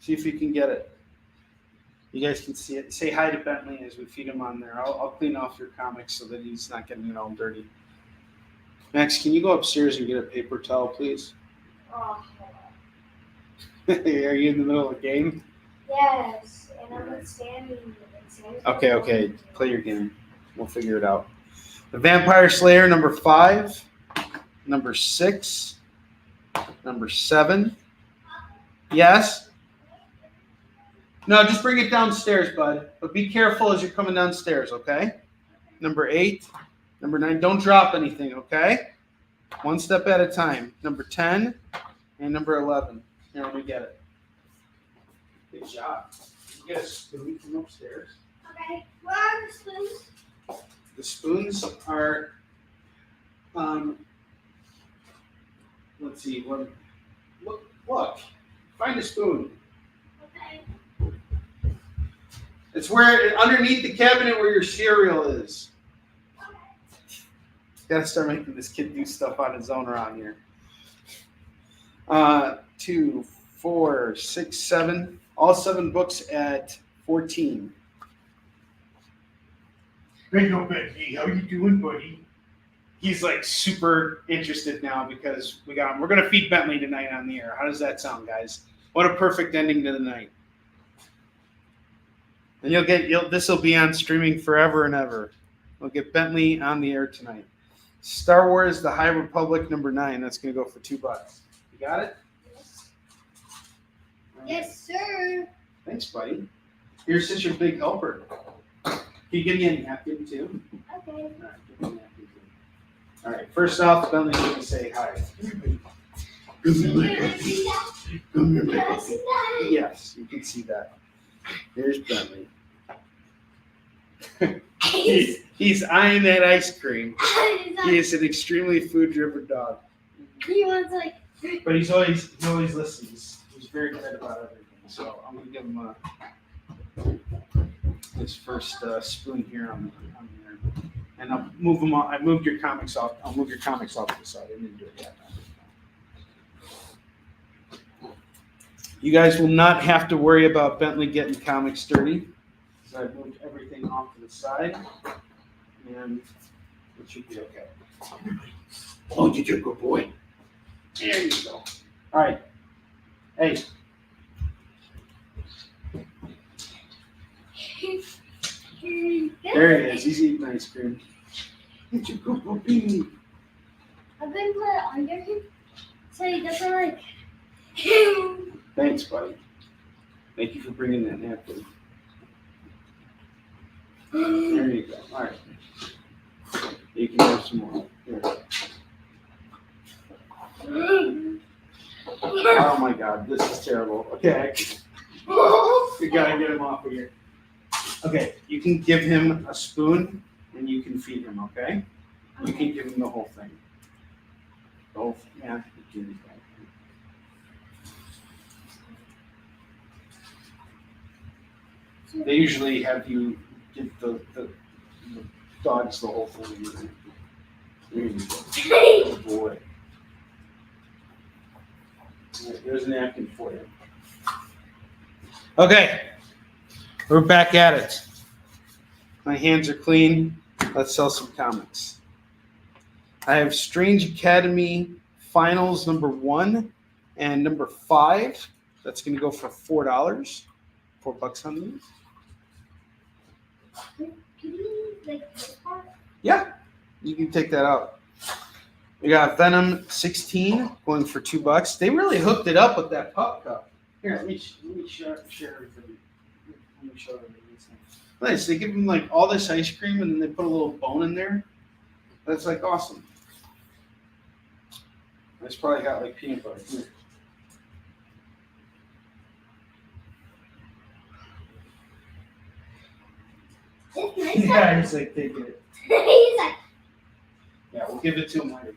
See if you can get it. You guys can see it. Say hi to Bentley as we feed him on there. I'll clean off your comics so that he's not getting it all dirty. Max, can you go upstairs and get a paper towel, please?
Oh,
Are you in the middle of a game?
yes. And I'm not standing.
Okay. Play your game. We'll figure it out. The Vampire Slayer number 5, number 6, number 7. Yes? No, just bring it downstairs, bud. But be careful as you're coming downstairs, okay? Number 8, number 9. Don't drop anything, okay? One step at a time. Number 10 and number 11. Here, let me get it. Good job. You get a spoon from upstairs.
Okay. Where are the spoons?
The spoons are, let's see. Look. Find a spoon.
Okay.
It's underneath the cabinet where your cereal is. Gotta start making this kid do stuff on his own around here. 2, 4, 6, 7. All 7 books at $14. Hey, no, Benji. How you doing, buddy? He's like super interested now because we got him. We're gonna feed Bentley tonight on the air. How does that sound, guys? What a perfect ending to the night. And this will be on streaming forever and ever. We'll get Bentley on the air tonight. Star Wars: The High Republic number 9. That's gonna go for $2. You got it?
Yes. Yes, sir.
Thanks, buddy. You're such a big helper. Can you give me a napkin too?
Okay.
All right, give me a napkin too. All right. First off, Bentley's gonna say hi.
Can I see that? Can I see that?
Yes, you can see that. Here's Bentley. He's eyeing that ice cream. He is an extremely food-driven dog.
He wants like.
But he always listens. He's very good about everything. So I'm gonna give him his first spoon here on there, and I'll move him on. I moved your comics off. I'll move your comics off to the side. I didn't do it yet. You guys will not have to worry about Bentley getting comics dirty. So I moved everything off to the side, and it should be okay. Oh, you're a good boy. There you go. All right. Hey. ice cream. Get your poo pee.
I've been put it under him so he doesn't like.
Thanks, buddy. Thank you for bringing that napkin. There you go. All right. You can have some more. Here. Oh my God, this is terrible. Okay, we gotta get him off of here. Okay, you can give him a spoon and you can feed him. Okay, you can give him the whole thing. The whole thing. Yeah. You can do that. They usually have you give the dogs the whole thing. There you go. Oh boy. There's a napkin for you. Okay, we're back at it. My hands are clean. Let's sell some comics. I have Strange Academy Finals #1 and #5. That's going to go for $4. $4 on these.
Can you like this part?
Yeah, you can take that out. We got Venom 16 going for $2. They really hooked it up with that pup cup. Here, let me share everything. Let me show everything. Nice. They give them like all this ice cream and then they put a little bone in there. That's like awesome. It's probably got like peanut butter. Here.
It's nice.
Yeah, he's like taking it.
He's like.
Yeah, we'll give it to him later.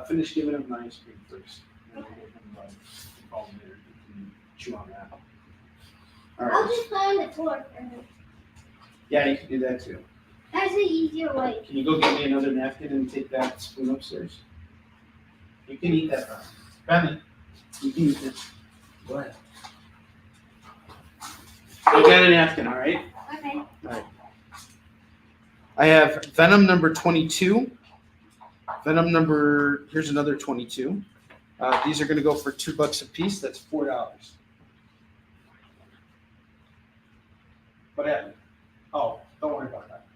Finish giving him the ice cream first. And then we'll give him all later. You can chew on that. All
I'll
right.
just put on the floor for him.
Yeah, you can do that too.
That's the easier way.
Can you go get me another napkin and take that spoon upstairs? You can eat that, Benny. You can eat this. Go ahead. I got a napkin, all right?
Okay.
All right. I have Venom #22. Here's another 22. These are going to go for $2 a piece. That's $4. What happened? Oh, don't worry about that.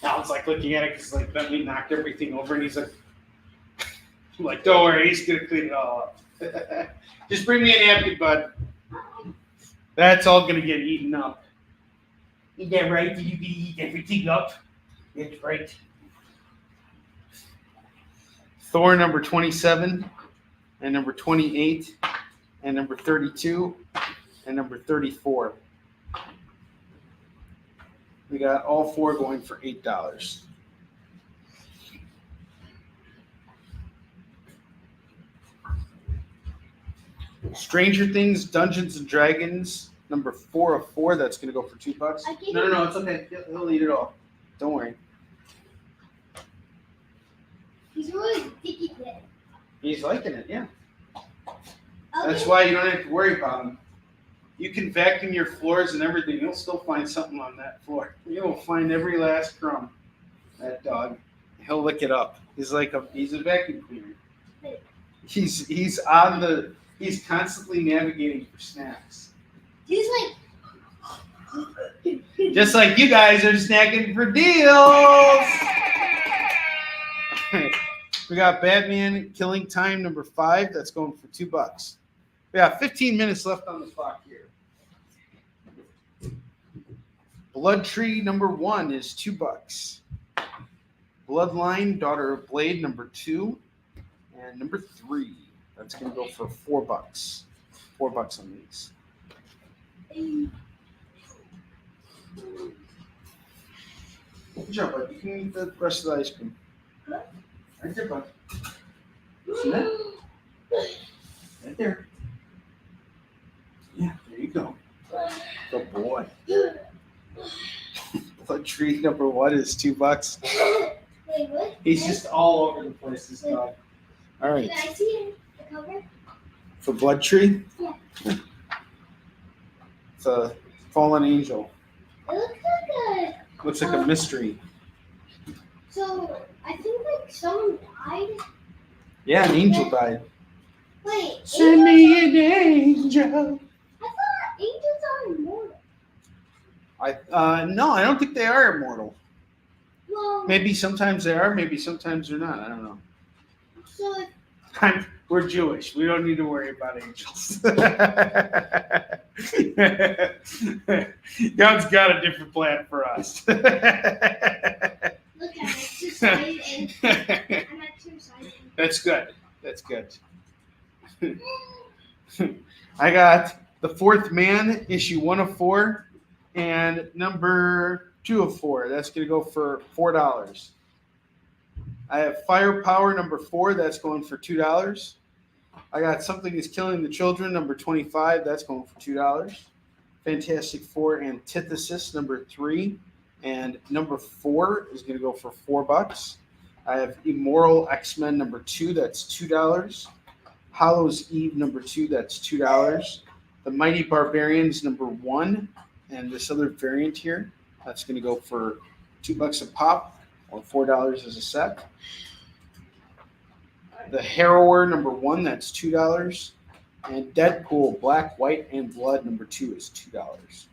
Alan's like looking at it because like Bentley knocked everything over and he's like, I'm like, don't worry, he's going to clean it all up. Just bring me a napkin, bud. That's all going to get eaten up. Is that right? Did you eat everything up? That's right. Thor #27 and #28 and #32 and #34. We got all four going for $8. Stranger Things Dungeons and Dragons #4 of 4. That's going to go for $2. No, it's okay. He'll eat it all. Don't worry.
He's really sticky today.
He's liking it, yeah.
Okay.
That's why you don't have to worry about him. You can vacuum your floors and everything. You'll still find something on that floor. You'll find every last crumb. That dog. He'll lick it up. He's a vacuum cleaner. He's constantly navigating for snacks.
He's like.
Just like you guys are snacking for deals. We got Batman Killing Time #5. That's going for $2. We got 15 minutes left on the clock here. Blood Tree #1 is $2. Bloodline Daughter of Blade #2 and #3. That's going to go for $4. $4 on these. Good job, bud. You can eat the rest of the ice cream. Right there, bud. See that? Right there. Yeah, there you go. Good boy. Blood Tree #1 is $2.
Wait, what?
He's just all over the place, this dog. All right.
Can I see the cover?
For Blood Tree?
Yeah.
It's a fallen angel.
It
Looks like a mystery.
So, I think like someone died.
Yeah, an angel died.
Wait.
Send me an angel.
I thought angels are immortal.
No, I don't think they are immortal.
Well,
Maybe sometimes they are, maybe sometimes they're not. I don't know.
so if
We're Jewish. We don't need to worry about angels. God's got a different plan for us.
look at it, two sides, and I'm at two sides.
That's good. That's good. I got The Fourth Man, issue 1 of 4, and number 2 of 4. That's going to go for $4. I have Firepower number 4. That's going for $2. I got Something Is Killing the Children number 25. That's going for $2. Fantastic Four Antithesis number 3 and number 4 is going to go for $4. I have Immoral X-Men number 2. That's $2. Hollow's Eve number 2. That's $2. The Mighty Barbarians number 1 and this other variant here. That's going to go for $2 a pop or $4 as a set. The Harrower number 1, that's $2. And Deadpool Black, White, and Blood number 2 is $2.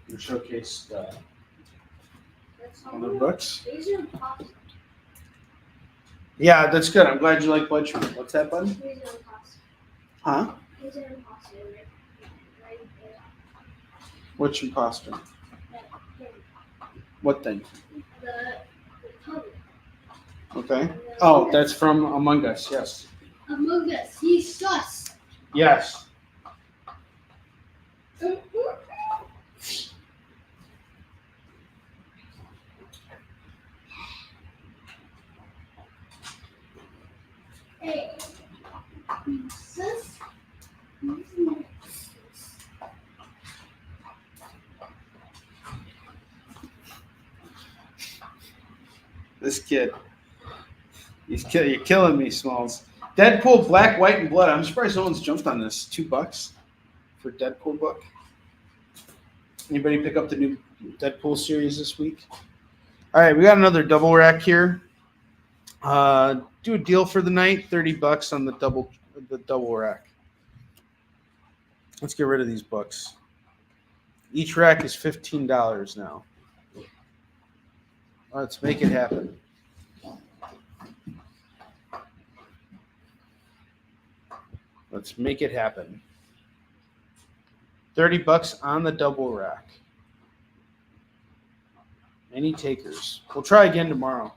You showcase on the books.
These are impossible.
Yeah, that's good. I'm glad you like Blood Sugar. What's that, bud?
These are impossible.
Huh?
These are impossible. Right there.
Which imposter?
That thing.
What thing?
The cover.
Okay. Oh, that's from Among Us. Yes.
Among Us. He's sus.
Yes.
Hey. Sus.
This kid. You're killing me, Smalls. Deadpool, Black, White, and Blood. I'm surprised no one's jumped on this. $2 for Deadpool book. Anybody pick up the new Deadpool series this week? All right, we got another double rack here. Do a deal for the night. $30 on the double rack. Let's get rid of these books. Each rack is $15 now. Let's make it happen. Let's make it happen. $30 on the double rack. Any takers? We'll try again tomorrow.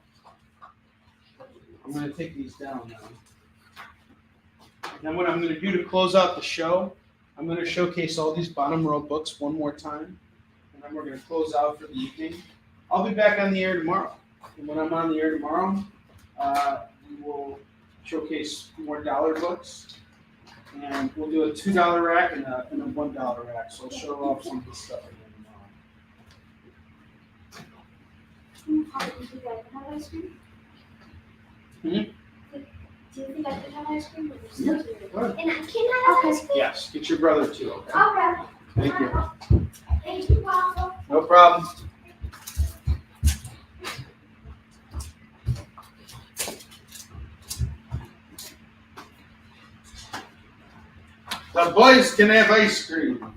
I'm going to take these down now. Then what I'm going to do to close out the show, I'm going to showcase all these bottom row books one more time. And then we're going to close out for the evening. I'll be back on the air tomorrow. And when I'm on the air tomorrow, we will showcase more dollar books. And we'll do a $2 rack and a $1 rack. So I'll show off some of this stuff again tomorrow.
Do you think I can have ice cream?
Hmm?
Do you think I can have ice cream?
Yeah, go ahead.
And I can have ice cream?
Yes, get your brother too, okay?
Okay.
Thank you.
Thank you, Papa.
No problem. The boys can have ice cream.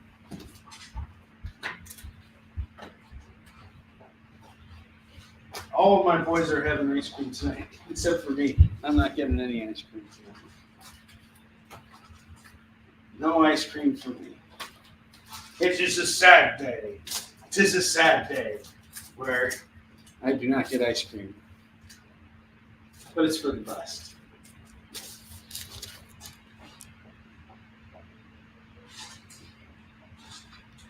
All of my boys are having ice cream tonight, except for me. I'm not getting any ice cream tonight. No ice cream for me. It's just a sad day. It's just a sad day where I do not get ice cream. But it's for the best.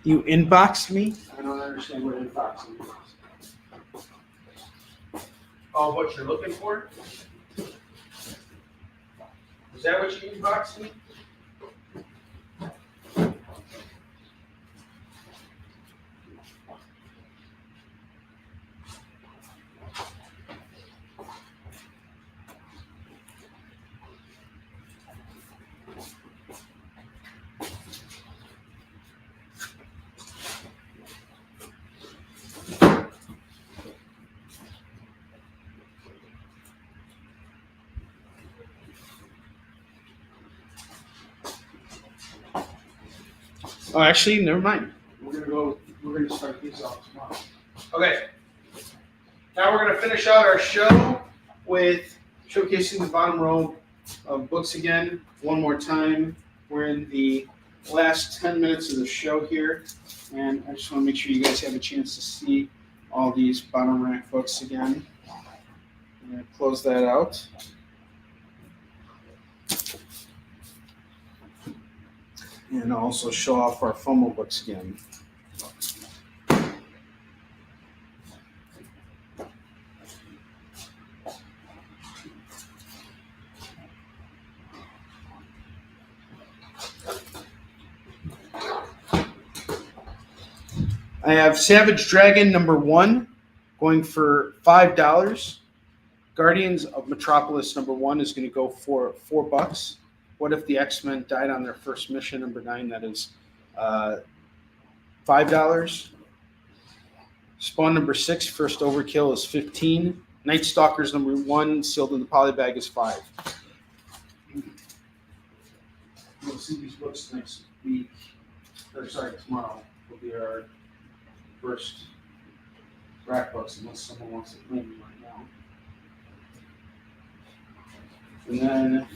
You inboxed me? I don't understand what inboxing is. Oh, what you're looking for? Is that what you inboxed me? Oh, actually, never mind. We're gonna start these off tomorrow. Okay. Now we're gonna finish out our show with showcasing the bottom row of books again. One more time. We're in the last 10 minutes of the show here, and I just want to make sure you guys have a chance to see all these bottom rack books again. I'm gonna close that out. And also show off our FOMO books again. I have Savage Dragon #1 going for $5. Guardians of Metropolis #1 is going to go for $4. What If the X-Men Died on Their First Mission #9, that is $5. Spawn #6, First Overkill is $15. Night Stalkers #1, sealed in the poly bag is $5. We'll see these books next week, or sorry, tomorrow will be our first rack books, unless someone wants to claim them right now. And then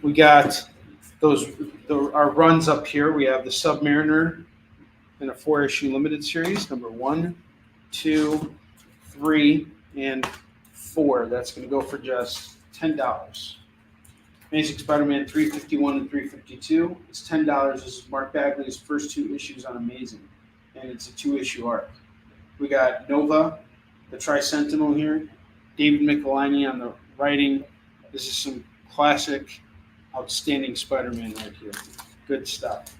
we got our runs up here. We have the Submariner in a 4-issue limited series, #1, 2, 3, and 4. That's going to go for just $10. Amazing Spider-Man 351 and 352. It's $10. This is Mark Bagley's first 2 issues on Amazing, and it's a 2-issue arc. We got Nova, the Tri-Sentinel here. David Michelini on the writing. This is some classic, outstanding Spider-Man right here. Good stuff.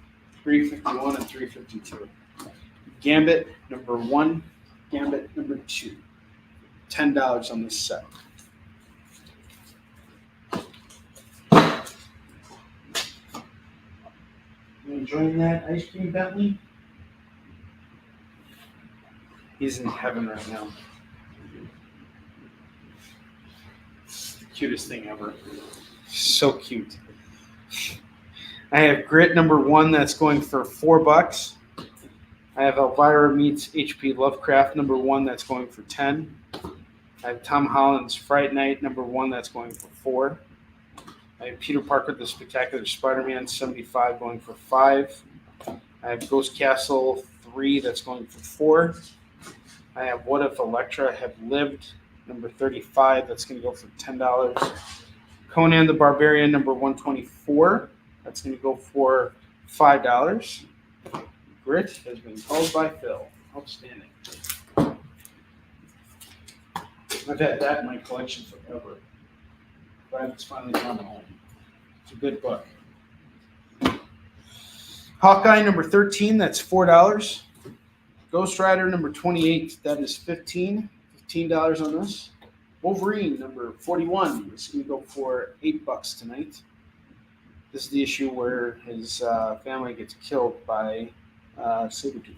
351 and 352. Gambit #1, Gambit #2. $10 on this set. You enjoying that ice cream, Bentley? He's in heaven right now. The cutest thing ever. So cute. I have Grit #1 that's going for $4. I have Elvira Meets H.P. Lovecraft #1 that's going for $10. I have Tom Holland's Fright Night #1 that's going for $4. I have Peter Parker the Spectacular Spider-Man 75 going for $5. I have Ghost Castle 3 that's going for $4. I have What If Elektra Had Lived #35 that's going to go for $10. Conan the Barbarian #124 that's going to go for $5. Grit has been called by Phil. Outstanding. I've had that in my collection forever. Glad it's finally gone home. It's a good book. Hawkeye #13, that's $4. Ghost Rider #28, that is $15 on this. Wolverine #41 is going to go for $8 tonight. This is the issue where his family gets killed by Sabretooth.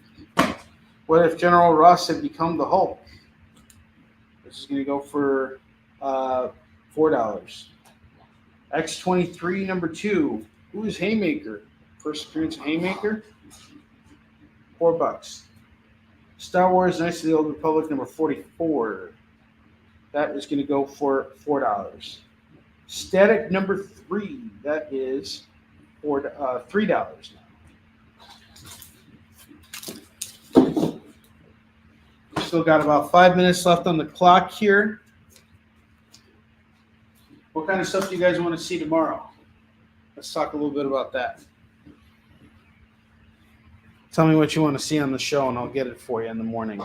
What If General Ross had become the Hulk? This is going to go for $4. X-23 #2. Who is Haymaker? First appearance of Haymaker? $4. Star Wars Knights of the Old Republic #44. That is going to go for $4. Static #3. That is $3 now. Still got about 5 minutes left on the clock here. What kind of stuff do you guys want to see tomorrow? Let's talk a little bit about that. Tell me what you want to see on the show, and I'll get it for you in the morning.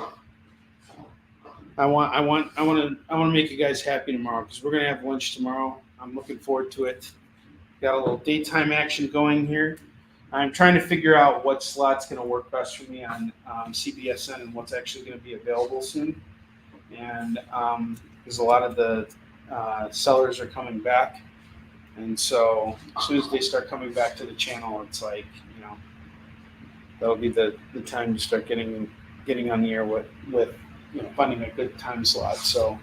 I want to make you guys happy tomorrow because we're gonna have lunch tomorrow. I'm looking forward to it. Got a little daytime action going here. I'm trying to figure out what slot's going to work best for me on CBSN and what's actually going to be available soon. And because a lot of the sellers are coming back, and so as soon as they start coming back to the channel, it's like, you know, that'll be the time to start getting on the air with you know, finding a good time slot. So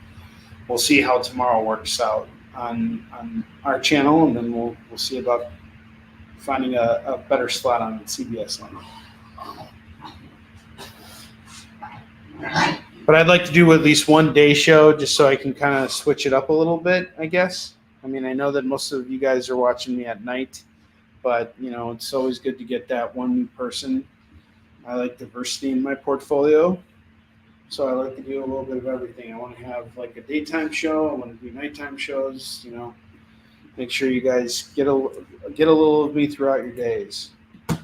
we'll see how tomorrow works out on our channel, and then we'll see about finding a better slot on CBS line. But I'd like to do at least one day show just so I can kind of switch it up a little bit, I guess. I mean, I know that most of you guys are watching me at night, but, you know, it's always good to get that one new person. I like diversity in my portfolio, so I like to do a little bit of everything. I want to have like a daytime show. I want to do nighttime shows, you know. Make sure you guys get a little of me throughout your days.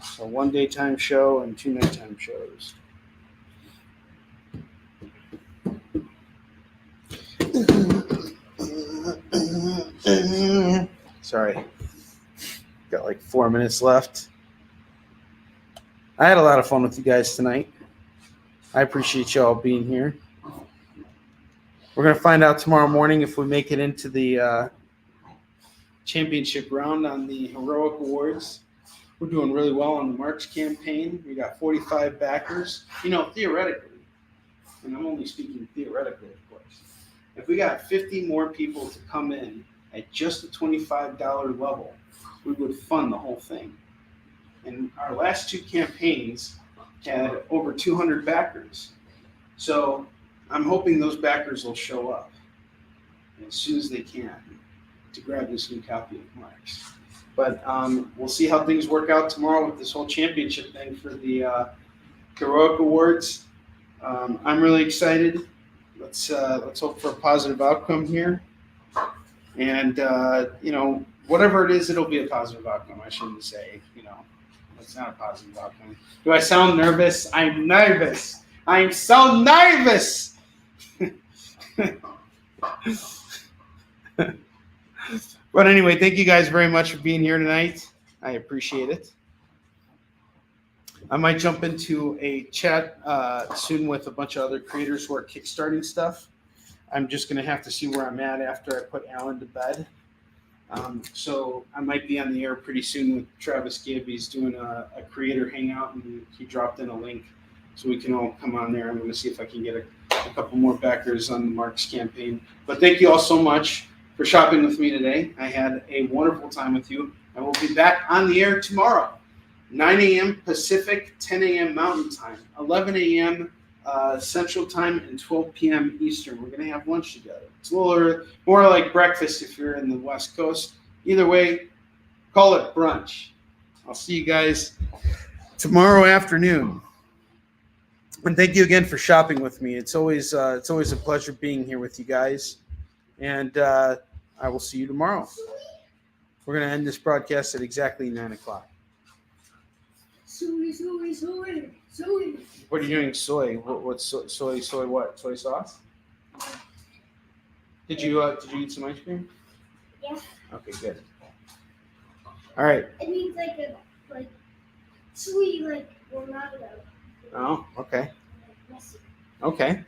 So one daytime show and 2 nighttime shows. Sorry. Got like 4 minutes left. I had a lot of fun with you guys tonight. I appreciate y'all being here. We're going to find out tomorrow morning if we make it into the championship round on the Heroic Awards. We're doing really well on the Marks campaign. We got 45 backers. You know, theoretically, and I'm only speaking theoretically, of course, if we got 50 more people to come in at just the $25 level, we would fund the whole thing. And our last 2 campaigns had over 200 backers. So I'm hoping those backers will show up as soon as they can to grab this new copy of Marks. But we'll see how things work out tomorrow with this whole championship thing for the Heroic Awards. I'm really excited. Let's hope for a positive outcome here. And, you know, whatever it is, it'll be a positive outcome. I shouldn't say, you know, it's not a positive outcome. Do I sound nervous? I'm nervous. I'm so nervous. But anyway, thank you guys very much for being here tonight. I appreciate it. I might jump into a chat soon with a bunch of other creators who are kickstarting stuff. I'm just going to have to see where I'm at after I put Alan to bed. So I might be on the air pretty soon with Travis Gibb. He's doing a creator hangout, and he dropped in a link so we can all come on there. I'm going to see if I can get a couple more backers on the Marks campaign. But thank you all so much for shopping with me today. I had a wonderful time with you. I will be back on the air tomorrow, 9 a.m. Pacific, 10 a.m. Mountain Time, 11 a.m. Central Time, and 12 p.m. Eastern. We're going to have lunch together. It's a little more like breakfast if you're in the West Coast. Either way, call it brunch. I'll see you guys tomorrow afternoon. And thank you again for shopping with me. It's always a pleasure being here with you guys. And I will see you tomorrow. We're going to end this broadcast at exactly 9 o'clock.
Soy.
What are you doing? Soy? What's soy? Soy what? Soy sauce? Did you eat some ice cream?
Yeah.
Okay, good. All right.
It means like sweet, like Ronaldo.
Oh, okay.
Messi.
Okay.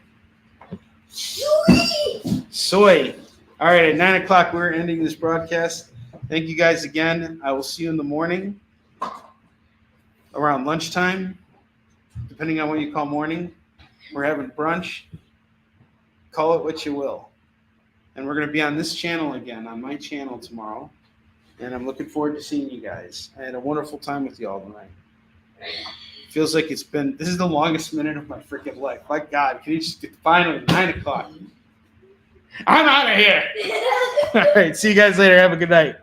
Soy.
Soy. All right, at 9 o'clock, we're ending this broadcast. Thank you guys again. I will see you in the morning around lunchtime, depending on what you call morning. We're having brunch. Call it what you will. And we're going to be on this channel again, on my channel tomorrow. And I'm looking forward to seeing you guys. I had a wonderful time with you all tonight. Feels like this is the longest minute of my freaking life. My God, can you just get finally 9 o'clock? I'm out of here. All right, see you guys later. Have a good night.